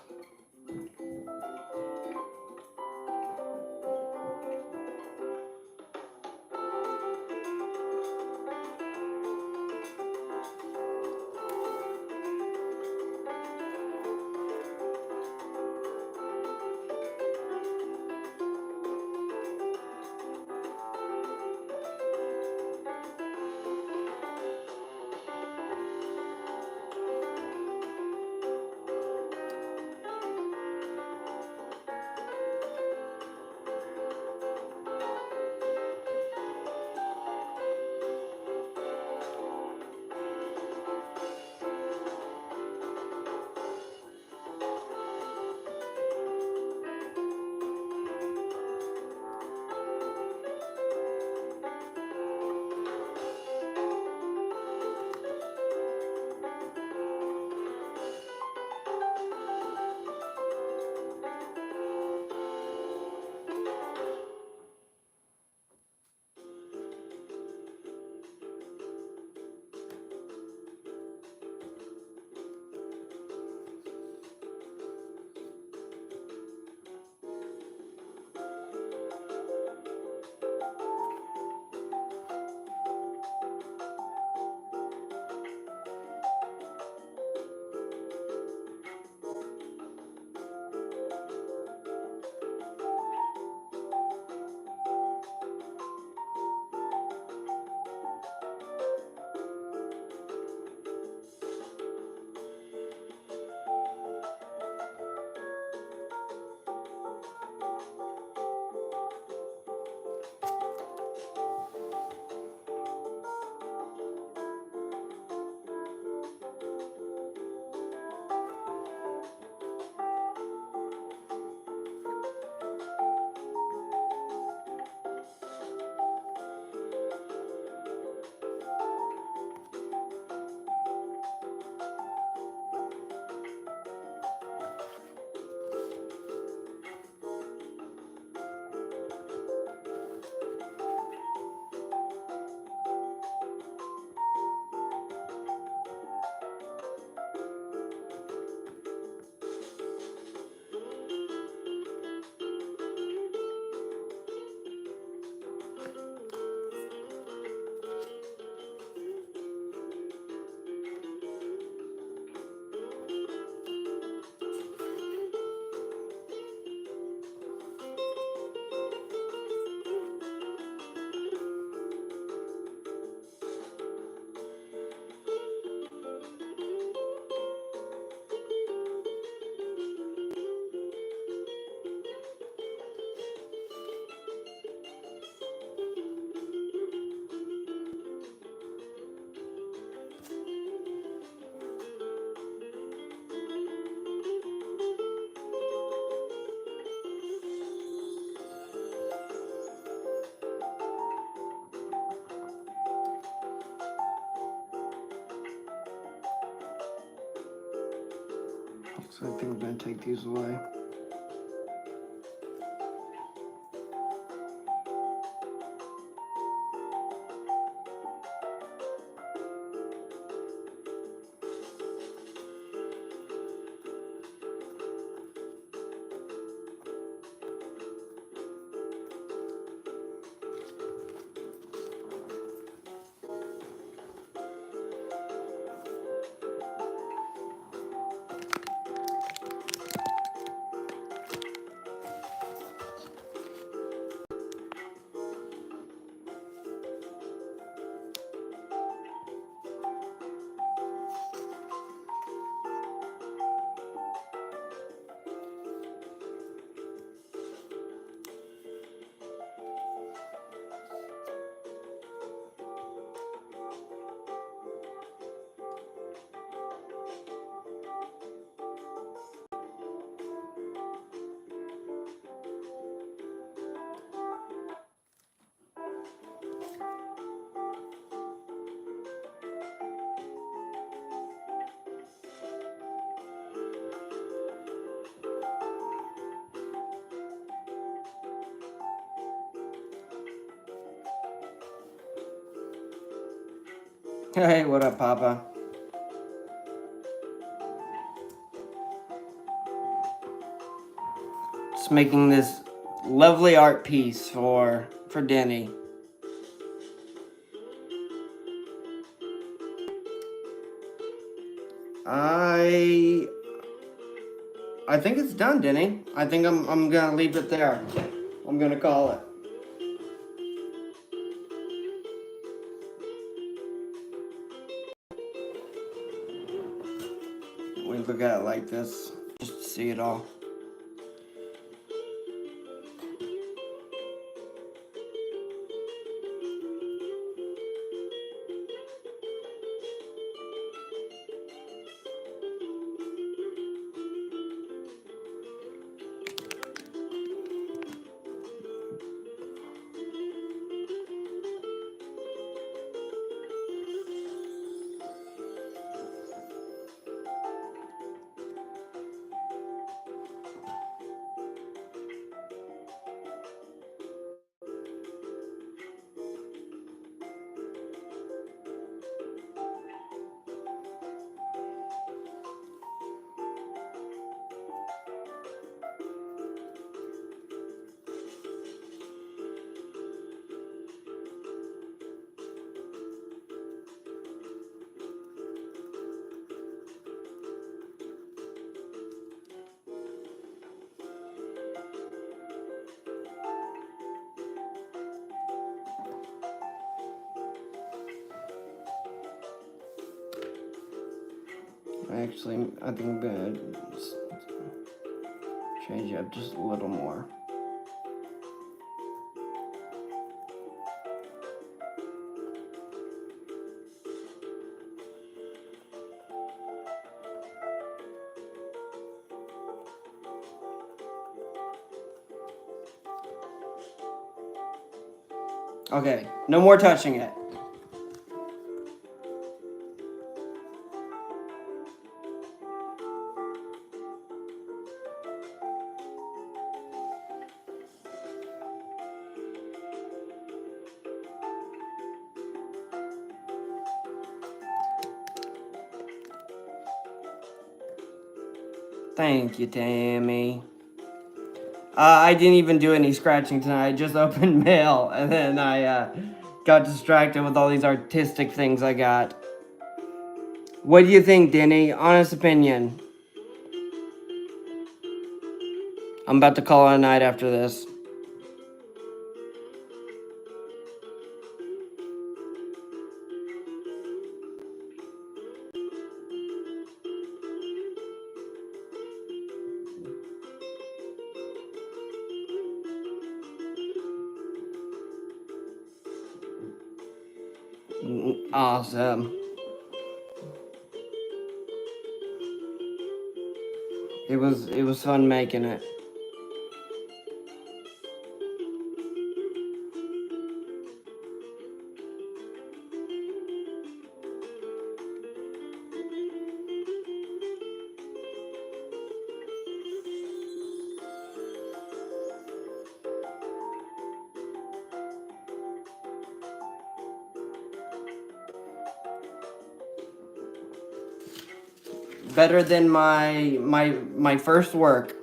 So I think I'm gonna take these away. Hey, what up, Papa? Just making this lovely art piece for Denny. I think it's done, Denny. I think I'm gonna leave it there. I'm gonna call it. We look at it like this, just to see it all. Actually, I think I'm gonna change it up just a little more. Okay, no more touching it. Thank you, Tammy. I didn't even do any scratching tonight. I just opened mail, and then I got distracted with all these artistic things I got. What do you think, Denny? Honest opinion. I'm about to call it a night after this. Awesome. It was fun making it. Better than my first work.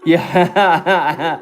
Yeah.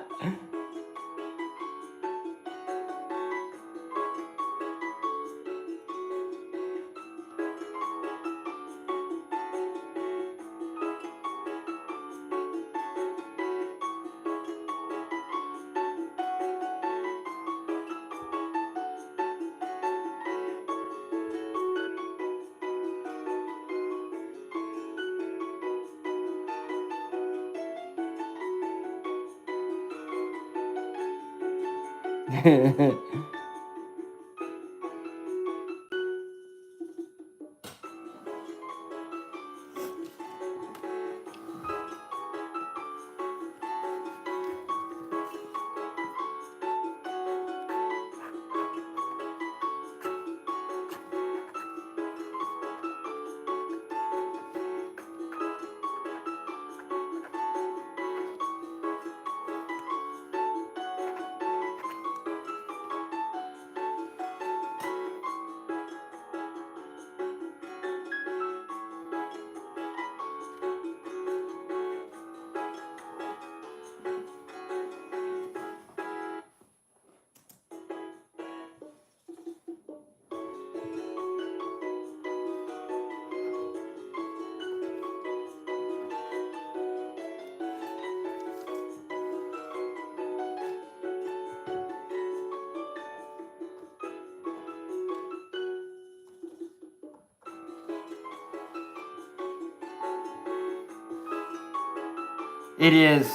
It is.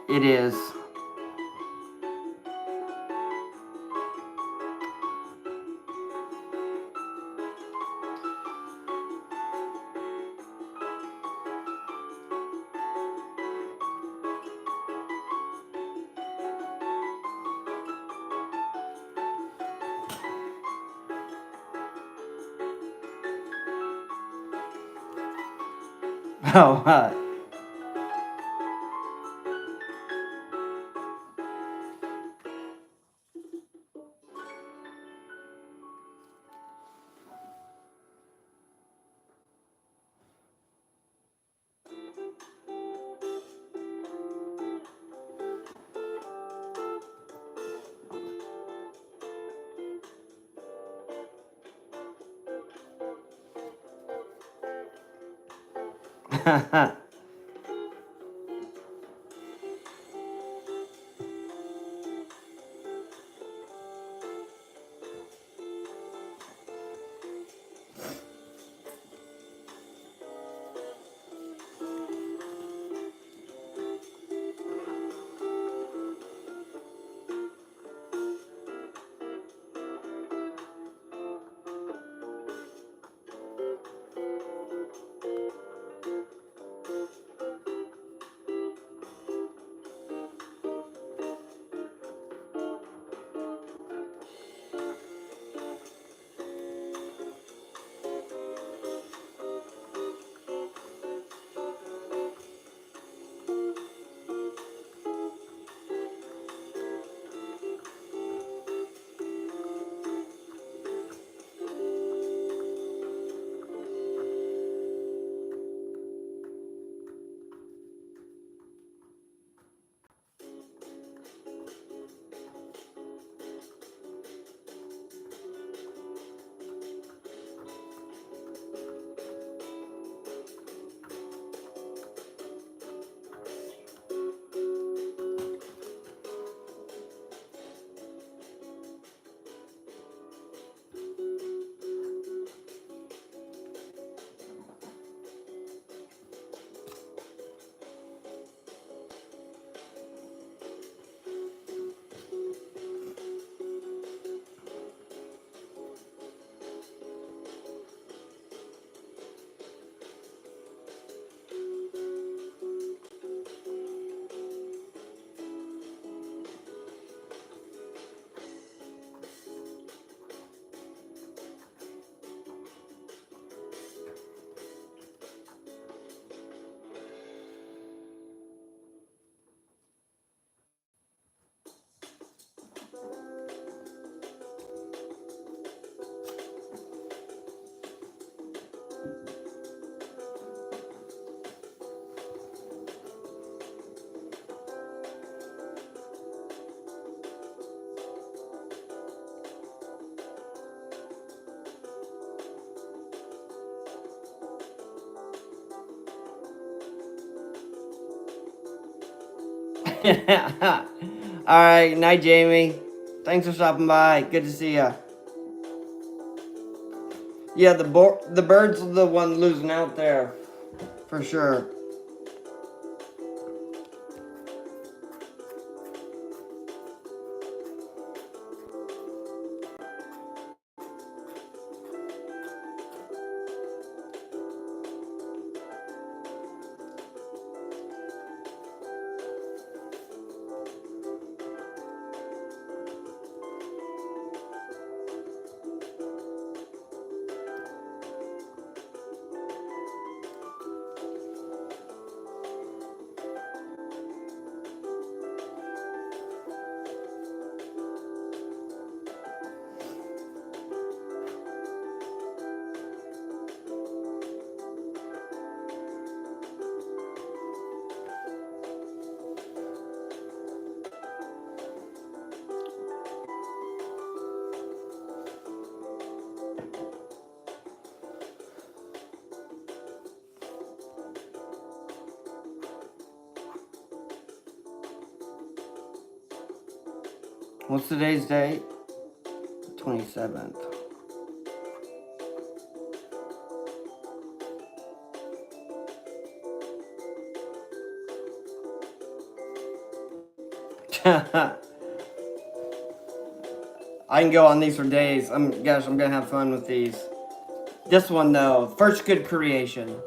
It is. Oh, Alright, night, Jamie. Thanks for stopping by. Good to see ya. Yeah, the bird's the one losing out there. For sure. What's today's date? 27th. I can go on these for days. I'm gonna have fun with these. This one though, first good creation.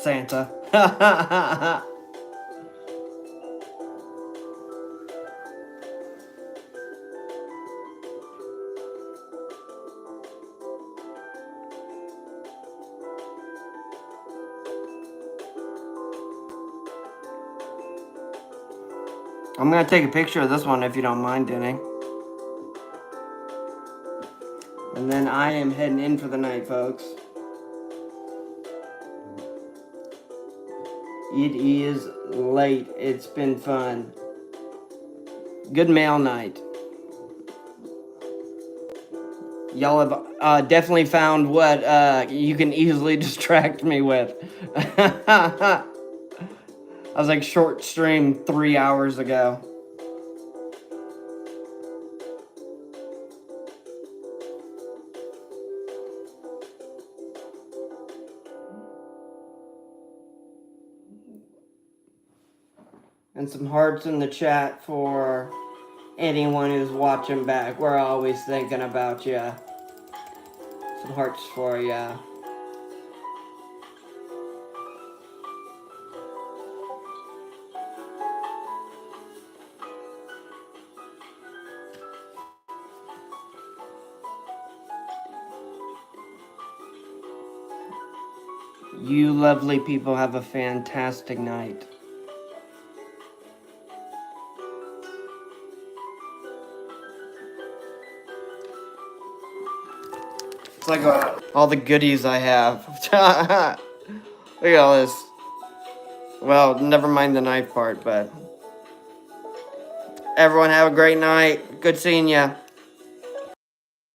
Santa. I'm gonna take a picture of this one if you don't mind, Denny. And then I am heading in for the night, folks. It is late. It's been fun. Good mail night. Y'all have definitely found what you can easily distract me with. I was like short stream 3 hours ago. And some hearts in the chat for anyone who's watching back. We're always thinking about you. Some hearts for you. You lovely people have a fantastic night. It's like all the goodies I have. Look at all this. Well, never mind the knife part, but everyone have a great night. Good seeing ya.